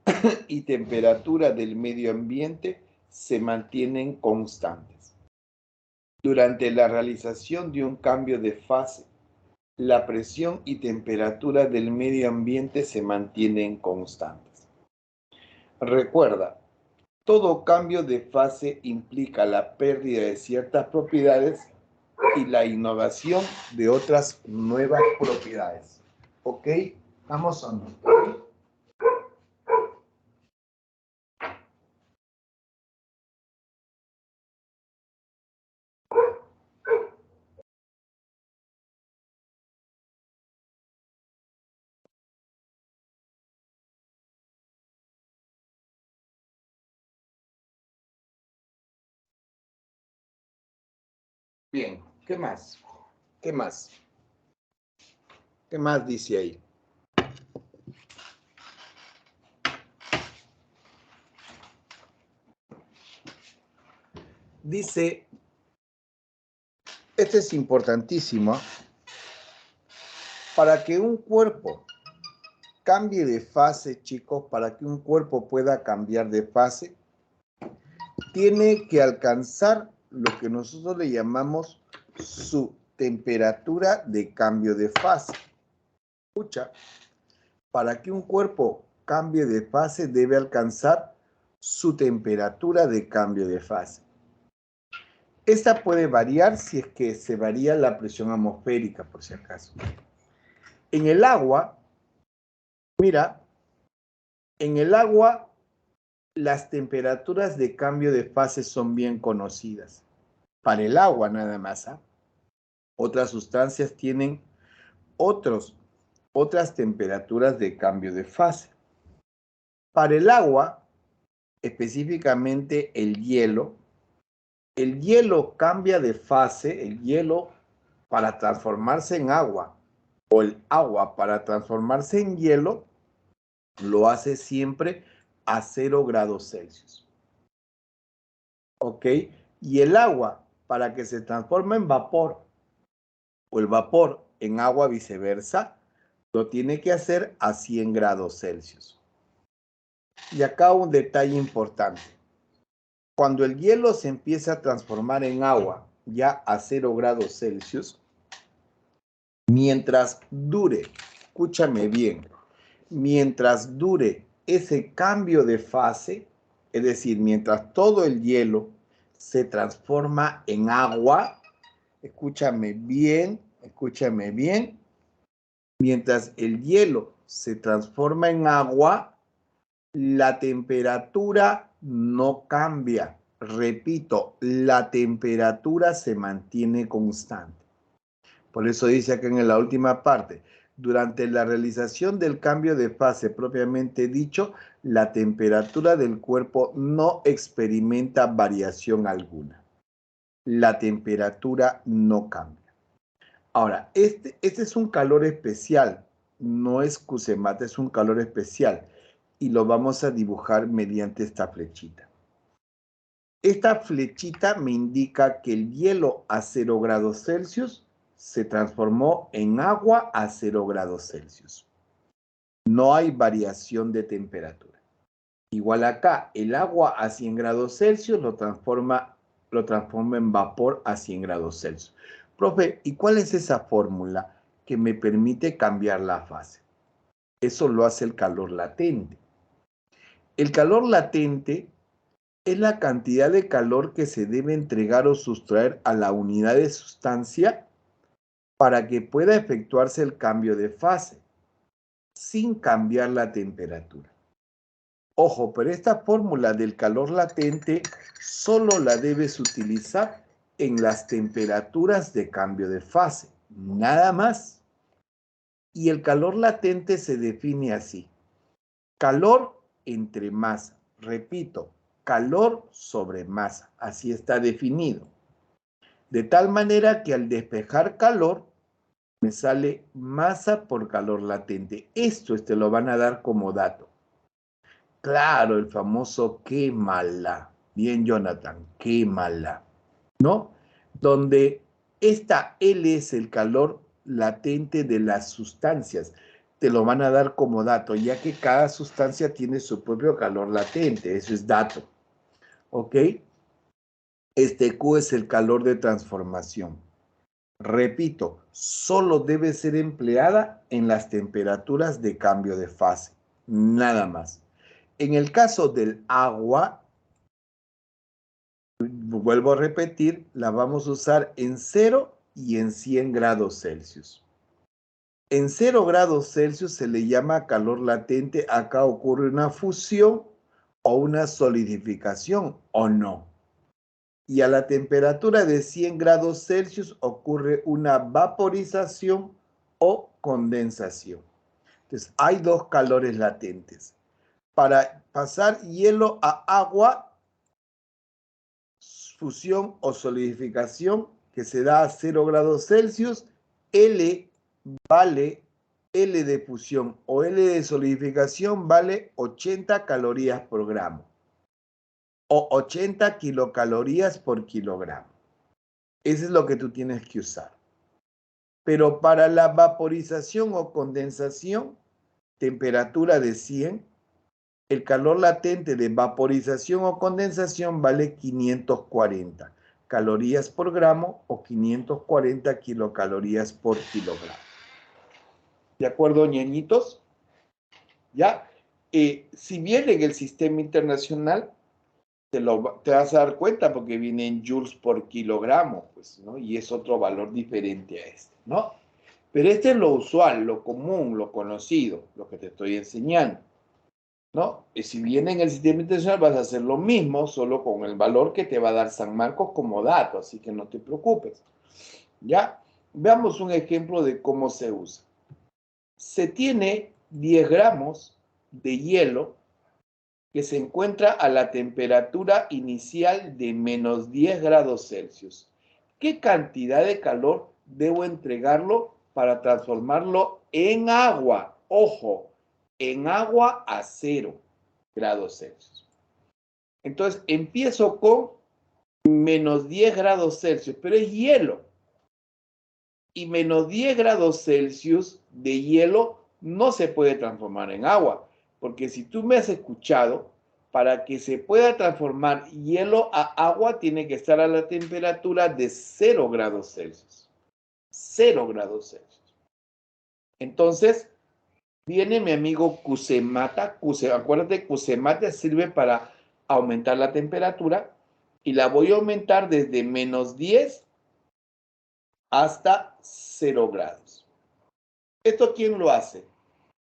y temperatura del medio ambiente se mantienen constantes. Durante la realización de un cambio de fase, la presión y temperatura del medio ambiente se mantienen constantes. Recuerda, todo cambio de fase implica la pérdida de ciertas propiedades y la innovación de otras nuevas propiedades. ¿Ok? Vamos a no. Bien, ¿qué más? ¿Qué más? ¿Qué más dice ahí? Dice, esto es importantísimo, para que un cuerpo cambie de fase, chicos, para que un cuerpo pueda cambiar de fase, tiene que alcanzar lo que nosotros le llamamos su temperatura de cambio de fase. Escucha, para que un cuerpo cambie de fase debe alcanzar su temperatura de cambio de fase. Esta puede variar si es que se varía la presión atmosférica, por si acaso. En el agua, mira, en el agua las temperaturas de cambio de fase son bien conocidas. Para el agua nada más, ¿ah? Otras sustancias tienen otras temperaturas de cambio de fase. Para el agua, específicamente el hielo cambia de fase, el hielo para transformarse en agua o el agua para transformarse en hielo, lo hace siempre a 0 grados Celsius. ¿Ok? Y el agua, para que se transforme en vapor o el vapor en agua viceversa, lo tiene que hacer a 100 grados Celsius. Y acá un detalle importante. Cuando el hielo se empieza a transformar en agua ya a 0 grados Celsius, mientras dure, escúchame bien, mientras dure ese cambio de fase, es decir, mientras todo el hielo se transforma en agua, escúchame bien, mientras el hielo se transforma en agua, la temperatura no cambia. Repito, la temperatura se mantiene constante. Por eso dice acá en la última parte, durante la realización del cambio de fase propiamente dicho, la temperatura del cuerpo no experimenta variación alguna. La temperatura no cambia. Ahora, este es un calor especial, no es Cusemate, es un calor especial y lo vamos a dibujar mediante esta flechita. Esta flechita me indica que el hielo a 0 grados Celsius se transformó en agua a 0 grados Celsius. No hay variación de temperatura. Igual acá, el agua a 100 grados Celsius lo transforma en vapor a 100 grados Celsius. Profe, ¿y cuál es esa fórmula que me permite cambiar la fase? Eso lo hace el calor latente. El calor latente es la cantidad de calor que se debe entregar o sustraer a la unidad de sustancia para que pueda efectuarse el cambio de fase, sin cambiar la temperatura. Ojo, pero esta fórmula del calor latente solo la debes utilizar en las temperaturas de cambio de fase, nada más. Y el calor latente se define así. Calor entre masa. Repito, calor sobre masa. Así está definido. De tal manera que al despejar calor, me sale masa por calor latente. Esto te lo van a dar como dato. Claro, el famoso quémala. Bien, Jonathan, quémala. ¿No? Donde esta L es el calor latente de las sustancias. Te lo van a dar como dato, ya que cada sustancia tiene su propio calor latente. Eso es dato. ¿Ok? Este Q es el calor de transformación. Repito, solo debe ser empleada en las temperaturas de cambio de fase. Nada más. En el caso del agua, vuelvo a repetir, la vamos a usar en 0 y en 100 grados Celsius. En 0 grados Celsius se le llama calor latente. Acá ocurre una fusión o una solidificación o no. Y a la temperatura de 100 grados Celsius ocurre una vaporización o condensación. Entonces, hay dos calores latentes. Para pasar hielo a agua, fusión o solidificación, que se da a 0 grados Celsius, L de fusión o L de solidificación vale 80 calorías por gramo o 80 kilocalorías por kilogramo. Eso es lo que tú tienes que usar. Pero para la vaporización o condensación, temperatura de 100, el calor latente de vaporización o condensación vale 540 calorías por gramo o 540 kilocalorías por kilogramo. ¿De acuerdo, ñañitos? ¿Ya? Si bien en el sistema internacional te vas a dar cuenta porque viene en joules por kilogramo, pues, ¿no? Y es otro valor diferente a este, ¿no? Pero este es lo usual, lo común, lo conocido, lo que te estoy enseñando, ¿no? Y si viene en el sistema internacional vas a hacer lo mismo, solo con el valor que te va a dar San Marcos como dato, así que no te preocupes, ¿ya? Veamos un ejemplo de cómo se usa. Se tiene 10 gramos de hielo que se encuentra a la temperatura inicial de menos 10 grados Celsius. ¿Qué cantidad de calor debo entregarlo para transformarlo en agua? Ojo, en agua a 0 grados Celsius. Entonces empiezo con menos 10 grados Celsius, pero es hielo. Y menos 10 grados Celsius de hielo no se puede transformar en agua, porque si tú me has escuchado, para que se pueda transformar hielo a agua tiene que estar a la temperatura de 0 grados Celsius. 0 grados Celsius. Entonces, viene mi amigo Cusemata. Acuérdate, Cusemata sirve para aumentar la temperatura y la voy a aumentar desde menos 10 hasta 0 grados. ¿Esto quién lo hace?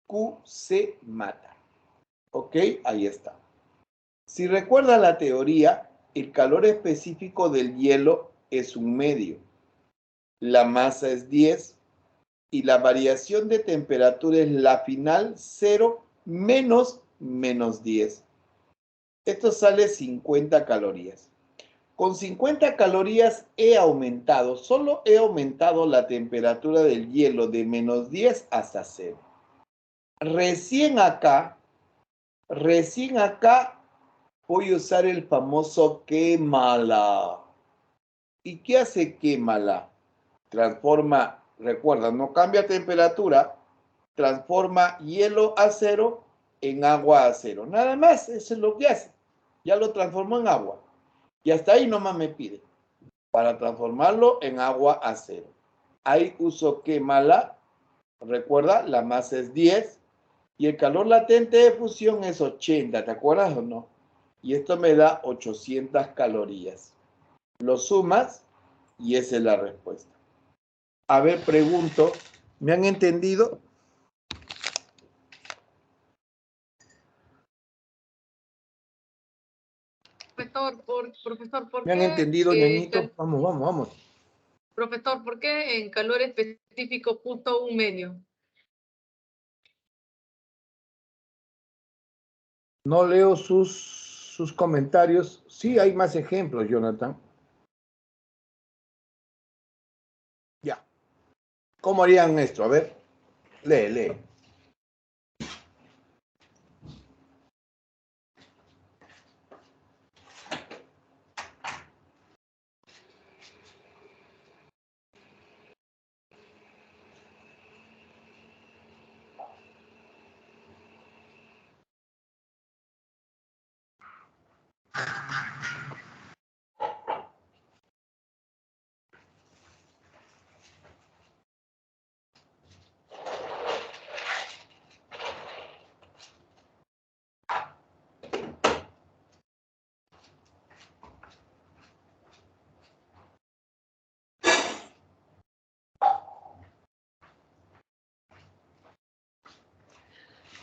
Cusemata. ¿Ok? Ahí está. Si recuerda la teoría, el calor específico del hielo es un medio. La masa es 10 y la variación de temperatura es la final 0 menos menos 10. Esto sale 50 calorías. Con 50 calorías solo he aumentado la temperatura del hielo de menos 10 hasta 0. Recién acá voy a usar el famoso quémala. ¿Y qué hace quémala? Transforma, recuerda, no cambia temperatura, transforma hielo a 0 en agua a 0. Nada más, eso es lo que hace. Ya lo transformó en agua. Y hasta ahí nomás me pide. Para transformarlo en agua a 0. Ahí uso quémala. Recuerda, la masa es 10 y el calor latente de fusión es 80. ¿Te acuerdas o no? Y esto me da 800 calorías. Lo sumas y esa es la respuesta. A ver, pregunto, ¿me han entendido? Profesor, ¿por ¿Me han qué? entendido, ñañito? Vamos. Profesor, ¿por qué en calor específico puso un medio? No leo sus comentarios. Sí, hay más ejemplos, Jonathan. Ya. ¿Cómo harían esto? A ver, lee.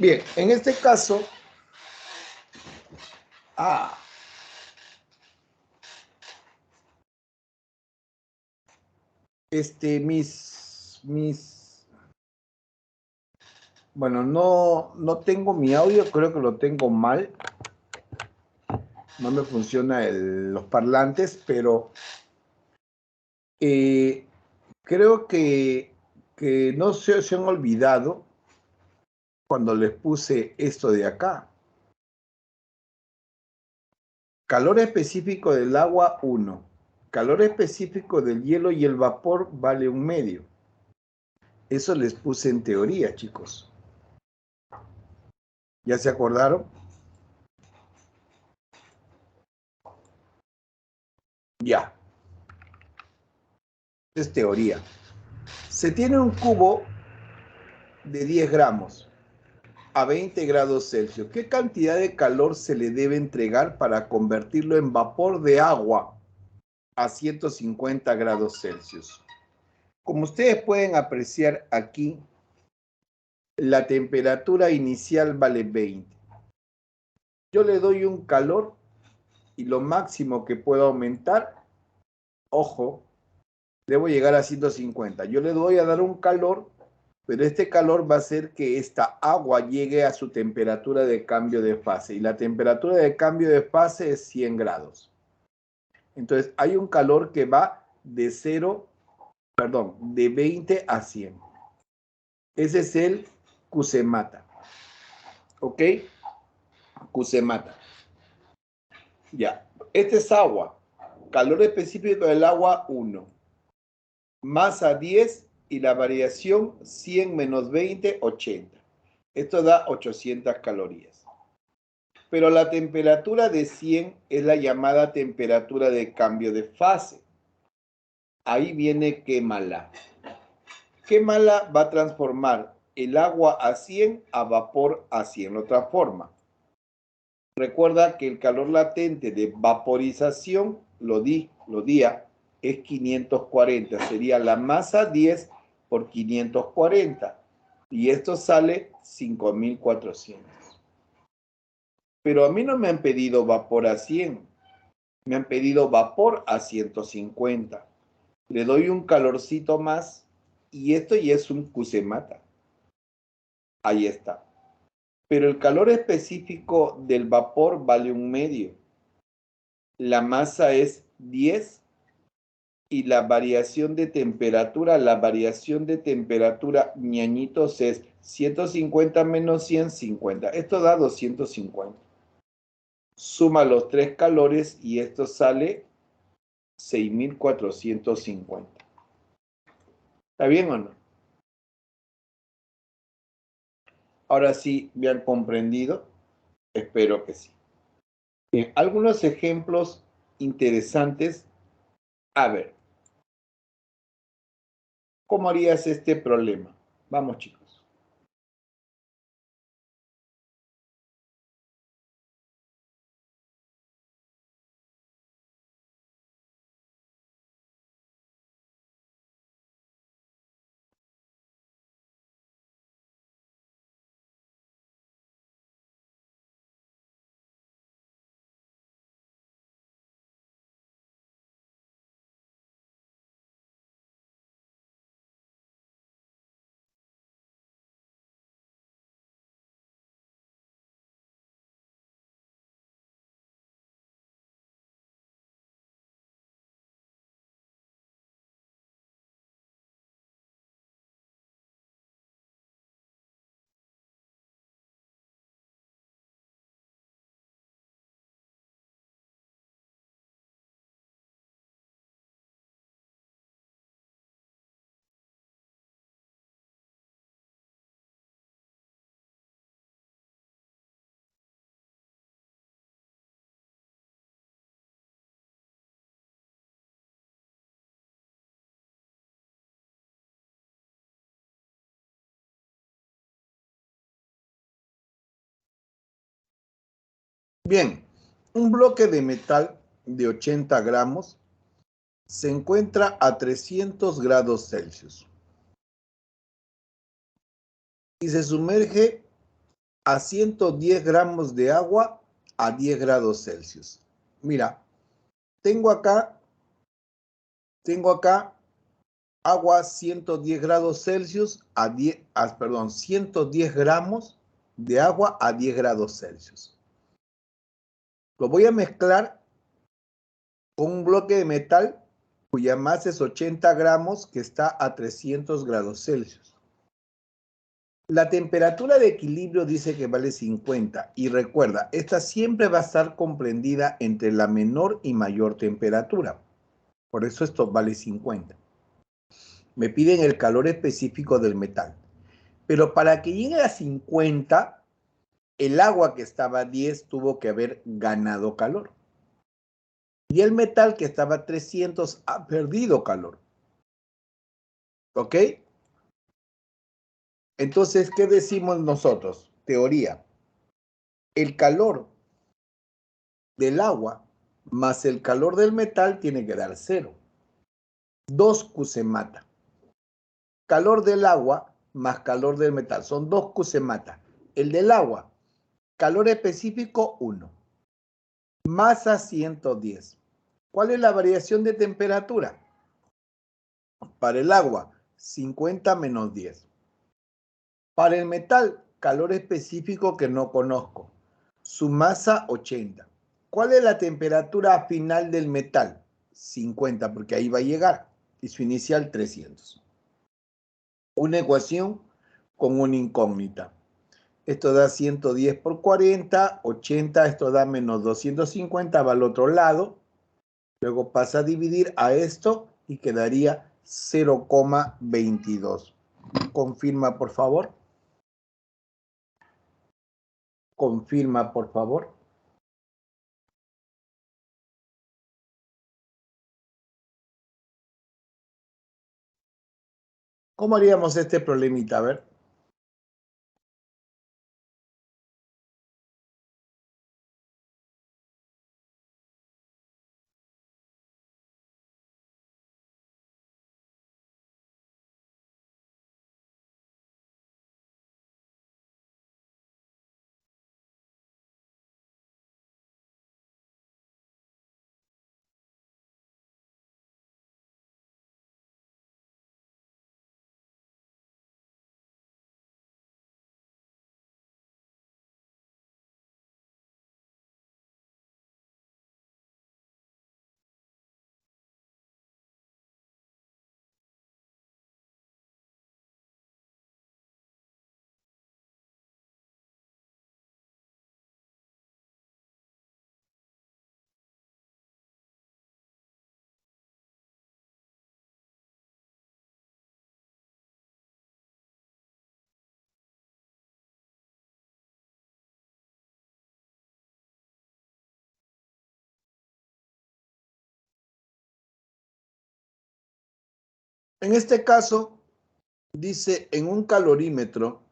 Bien, en este caso, bueno, no tengo mi audio, creo que lo tengo mal. No me funciona los parlantes, pero creo que no se han olvidado cuando les puse esto de acá. Calor específico del agua, 1. Calor específico del hielo y el vapor vale 1/2. Eso les puse en teoría, chicos. ¿Ya se acordaron? Ya. Es teoría. Se tiene un cubo de 10 gramos a 20 grados Celsius. ¿Qué cantidad de calor se le debe entregar para convertirlo en vapor de agua a 150 grados Celsius? Como ustedes pueden apreciar aquí, la temperatura inicial vale 20. Yo le doy un calor y lo máximo que puedo aumentar, ojo, debo llegar a 150. Yo le voy a dar un calor, pero este calor va a hacer que esta agua llegue a su temperatura de cambio de fase. Y la temperatura de cambio de fase es 100 grados. Entonces, hay un calor que va de de 20 a 100. Ese es el Cusemata. ¿Ok? Cusemata. Ya. Este es agua. Calor específico del agua, 1. Masa 10 y la variación 100 menos 20, 80. Esto da 800 calorías. Pero la temperatura de 100 es la llamada temperatura de cambio de fase. Ahí viene quémala. Quémala va a transformar el agua a 100 a vapor a 100. Lo transforma. Recuerda que el calor latente de vaporización, lo día, es 540. Sería la masa 10 por 540. Y esto sale 5400. Pero a mí no me han pedido vapor a 100. Me han pedido vapor a 150. Le doy un calorcito más y esto ya es un Cusemata. Ahí está. Pero el calor específico del vapor vale 1/2. La masa es 10 y la variación de temperatura, ñañitos, es 150 menos 150. Esto da 250. Suma los 3 calores y esto sale 6450. ¿Está bien o no? Ahora sí, ¿me han comprendido? Espero que sí. Bien, algunos ejemplos interesantes. A ver, ¿cómo harías este problema? Vamos, chicos. Bien, un bloque de metal de 80 gramos se encuentra a 300 grados Celsius y se sumerge a 110 gramos de agua a 10 grados Celsius. Mira, tengo acá agua a 110 grados Celsius a 110 gramos de agua a 10 grados Celsius. Lo voy a mezclar con un bloque de metal cuya masa es 80 gramos que está a 300 grados Celsius. La temperatura de equilibrio dice que vale 50 y recuerda, esta siempre va a estar comprendida entre la menor y mayor temperatura. Por eso esto vale 50. Me piden el calor específico del metal. Pero para que llegue a 50, el agua que estaba a 10 tuvo que haber ganado calor. Y el metal que estaba a 300 ha perdido calor. ¿Ok? Entonces, ¿qué decimos nosotros? Teoría. El calor del agua más el calor del metal tiene que dar 0. 2 Q se mata. Calor del agua más calor del metal. Son 2 Q se mata. El del agua, calor específico 1. Masa 110. ¿Cuál es la variación de temperatura? Para el agua, 50 menos 10. Para el metal, calor específico que no conozco. Su masa 80. ¿Cuál es la temperatura final del metal? 50, porque ahí va a llegar. Y su inicial 300. Una ecuación con una incógnita. Esto da 110 por 40, 80, esto da menos 250, va al otro lado. Luego pasa a dividir a esto y quedaría 0,22. Confirma, por favor. Confirma, por favor. ¿Cómo haríamos este problemita? A ver. En este caso, dice en un calorímetro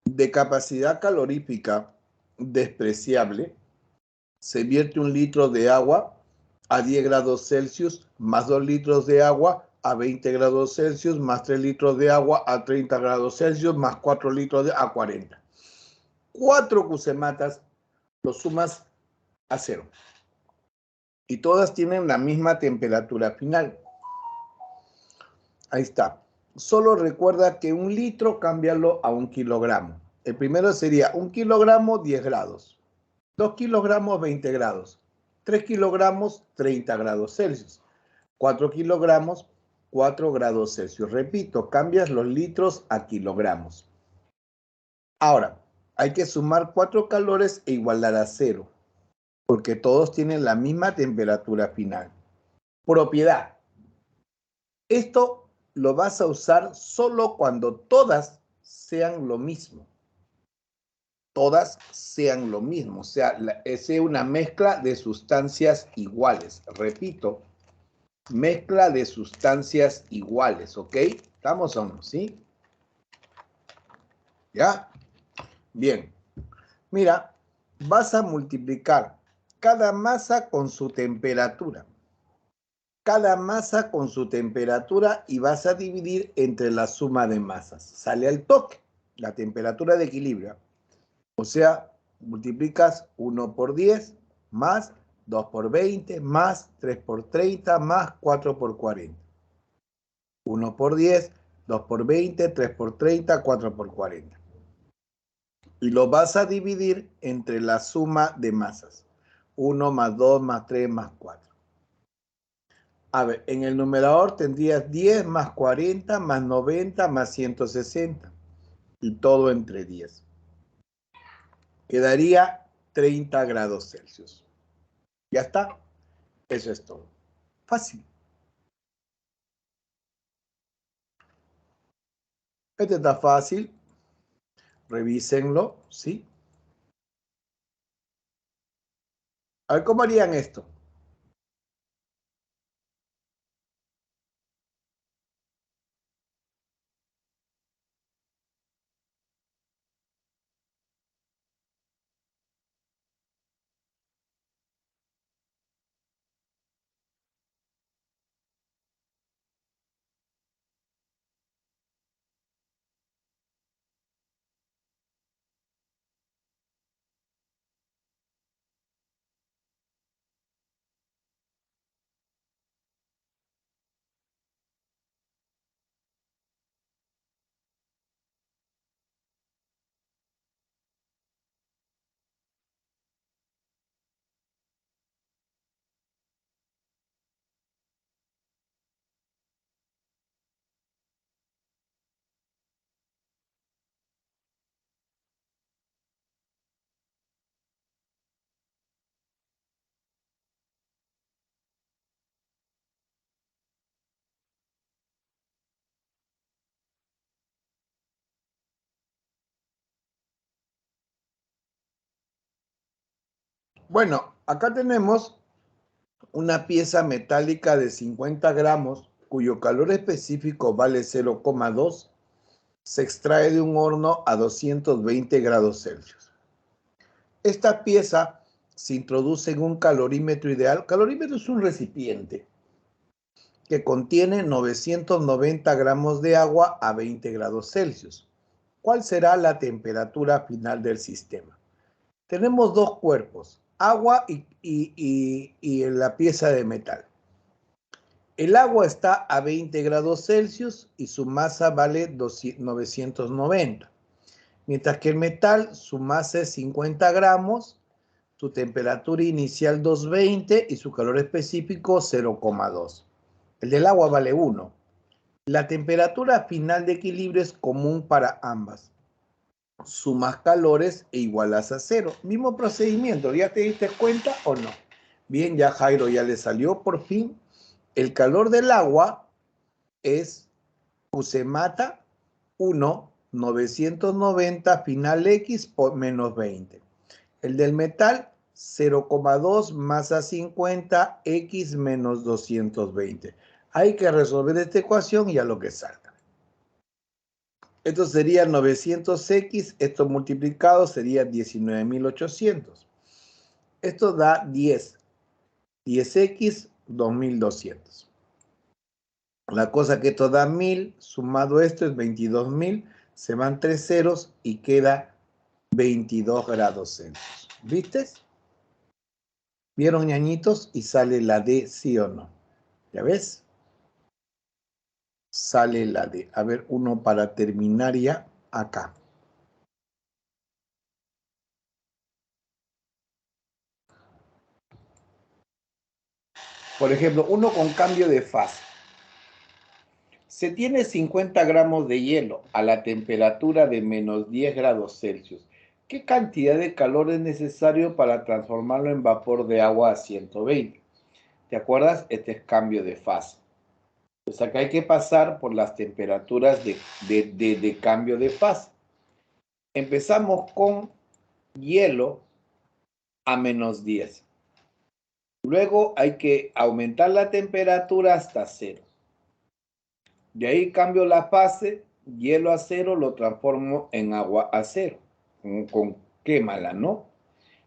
de capacidad calorífica despreciable, se vierte 1 litro de agua a 10 grados Celsius más 2 litros de agua a 20 grados Celsius más 3 litros de agua a 30 grados Celsius más 4 litros a 40. 4 cusematas lo sumas a 0. Y todas tienen la misma temperatura final. Ahí está. Solo recuerda que 1 litro cámbialo a 1 kilogramo. El primero sería 1 kilogramo, 10 grados. 2 kilogramos, 20 grados. 3 kilogramos, 30 grados Celsius. 4 kilogramos, 4 grados Celsius. Repito, cambias los litros a kilogramos. Ahora, hay que sumar 4 calores e igualar a 0, porque todos tienen la misma temperatura final. Propiedad. Esto lo vas a usar solo cuando todas sean lo mismo. Todas sean lo mismo, o sea, sea una mezcla de sustancias iguales. Repito, mezcla de sustancias iguales, ¿ok? ¿Estamos o no? ¿Sí? ¿Ya? Bien. Mira, vas a multiplicar cada masa con su temperatura. Cada masa con su temperatura y vas a dividir entre la suma de masas. Sale al toque, la temperatura de equilibrio. O sea, multiplicas 1 por 10 más 2 por 20 más 3 por 30 más 4 por 40. 1 por 10, 2 por 20, 3 por 30, 4 por 40. Y lo vas a dividir entre la suma de masas. 1 más 2 más 3 más 4. A ver, en el numerador tendrías 10 más 40 más 90 más 160. Y todo entre 10. Quedaría 30 grados Celsius. ¿Ya está? Eso es todo. Fácil. Este está fácil. Revísenlo, ¿sí? A ver, ¿cómo harían esto? Bueno, acá tenemos una pieza metálica de 50 gramos cuyo calor específico vale 0,2. Se extrae de un horno a 220 grados Celsius. Esta pieza se introduce en un calorímetro ideal. Calorímetro es un recipiente que contiene 990 gramos de agua a 20 grados Celsius. ¿Cuál será la temperatura final del sistema? Tenemos dos cuerpos, agua y la pieza de metal. El agua está a 20 grados Celsius y su masa vale 990. Mientras que el metal, su masa es 50 gramos, su temperatura inicial 220 y su calor específico 0,2. El del agua vale 1. La temperatura final de equilibrio es común para ambas. Sumas calores e igualas a 0. Mismo procedimiento, ¿ya te diste cuenta o no? Bien, ya Jairo ya le salió por fin. El calor del agua es Usemata 1, 990 final X por menos 20. El del metal 0,2 masa 50 X menos 220. Hay que resolver esta ecuación y a lo que salga. Esto sería 900X, esto multiplicado sería 19.800. Esto da 10. 10X, 2.200. La cosa que esto da 1.000, sumado esto es 22.000, se van 3 ceros y queda 22 grados Celsius. ¿Viste? ¿Vieron, ñañitos? Y sale la D, ¿sí o no? ¿Ya ves? Sale la D. A ver, uno para terminar ya acá. Por ejemplo, uno con cambio de fase. Se tiene 50 gramos de hielo a la temperatura de menos 10 grados Celsius. ¿Qué cantidad de calor es necesario para transformarlo en vapor de agua a 120? ¿Te acuerdas? Este es cambio de fase. Pues acá hay que pasar por las temperaturas de cambio de fase. Empezamos con hielo a menos 10. Luego hay que aumentar la temperatura hasta 0. De ahí cambio la fase, hielo a 0 lo transformo en agua a 0. Con quémala, ¿no?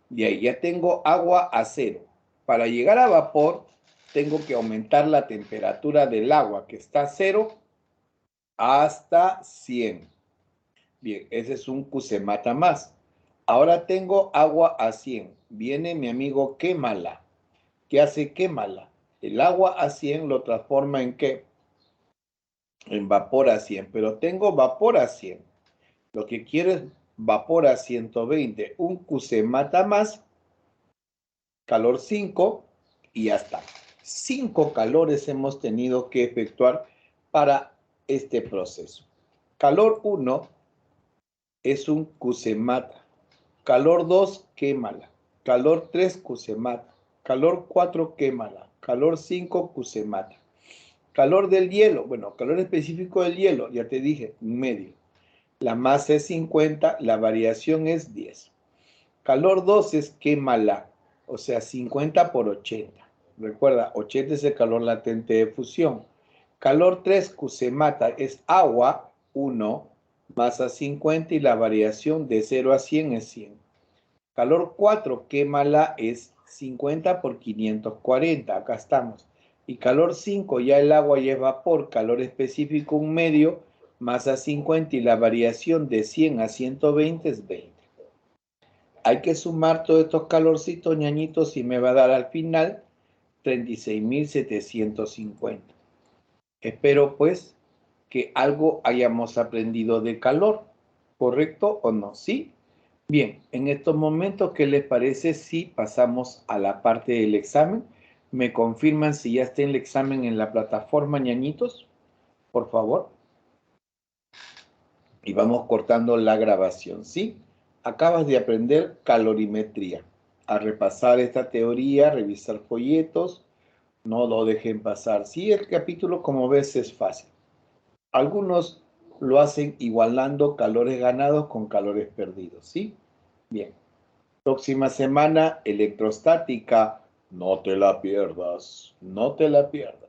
De ahí ya tengo agua a 0. Para llegar a vapor, tengo que aumentar la temperatura del agua, que está a 0, hasta 100. Bien, ese es un cusemata más. Ahora tengo agua a 100. Viene mi amigo quémala. ¿Qué hace quémala? El agua a 100 lo transforma en ¿qué? En vapor a 100. Pero tengo vapor a 100. Lo que quiero es vapor a 120. Un cusemata más. Calor 5 y ya está. 5 calores hemos tenido que efectuar para este proceso. Calor 1 es un cusemata. Calor 2, quémala. Calor 3, cusemata. Calor 4, quémala. Calor 5, cusemata. Calor del hielo, bueno, calor específico del hielo, ya te dije, medio. La masa es 50, la variación es 10. Calor 2 es quémala, o sea, 50 por 80. Recuerda, 80 es el calor latente de fusión. Calor 3, cusemata, es agua, 1, masa 50 y la variación de 0 a 100 es 100. Calor 4, quémala, es 50 por 540, acá estamos. Y calor 5, ya el agua ya es vapor, calor específico un medio, masa 50 y la variación de 100 a 120 es 20. Hay que sumar todos estos calorcitos, ñañitos, y me va a dar al final 36.750. Espero, pues, que algo hayamos aprendido de calor, ¿correcto o no? ¿Sí? Bien, en estos momentos, ¿qué les parece si pasamos a la parte del examen? ¿Me confirman si ya está el examen en la plataforma, ñañitos? Por favor. Y vamos cortando la grabación, ¿sí? Acabas de aprender calorimetría. A repasar esta teoría, revisar folletos, no lo dejen pasar. Sí, el capítulo, como ves, es fácil. Algunos lo hacen igualando calores ganados con calores perdidos, ¿sí? Bien. Próxima semana, electrostática. No te la pierdas, no te la pierdas.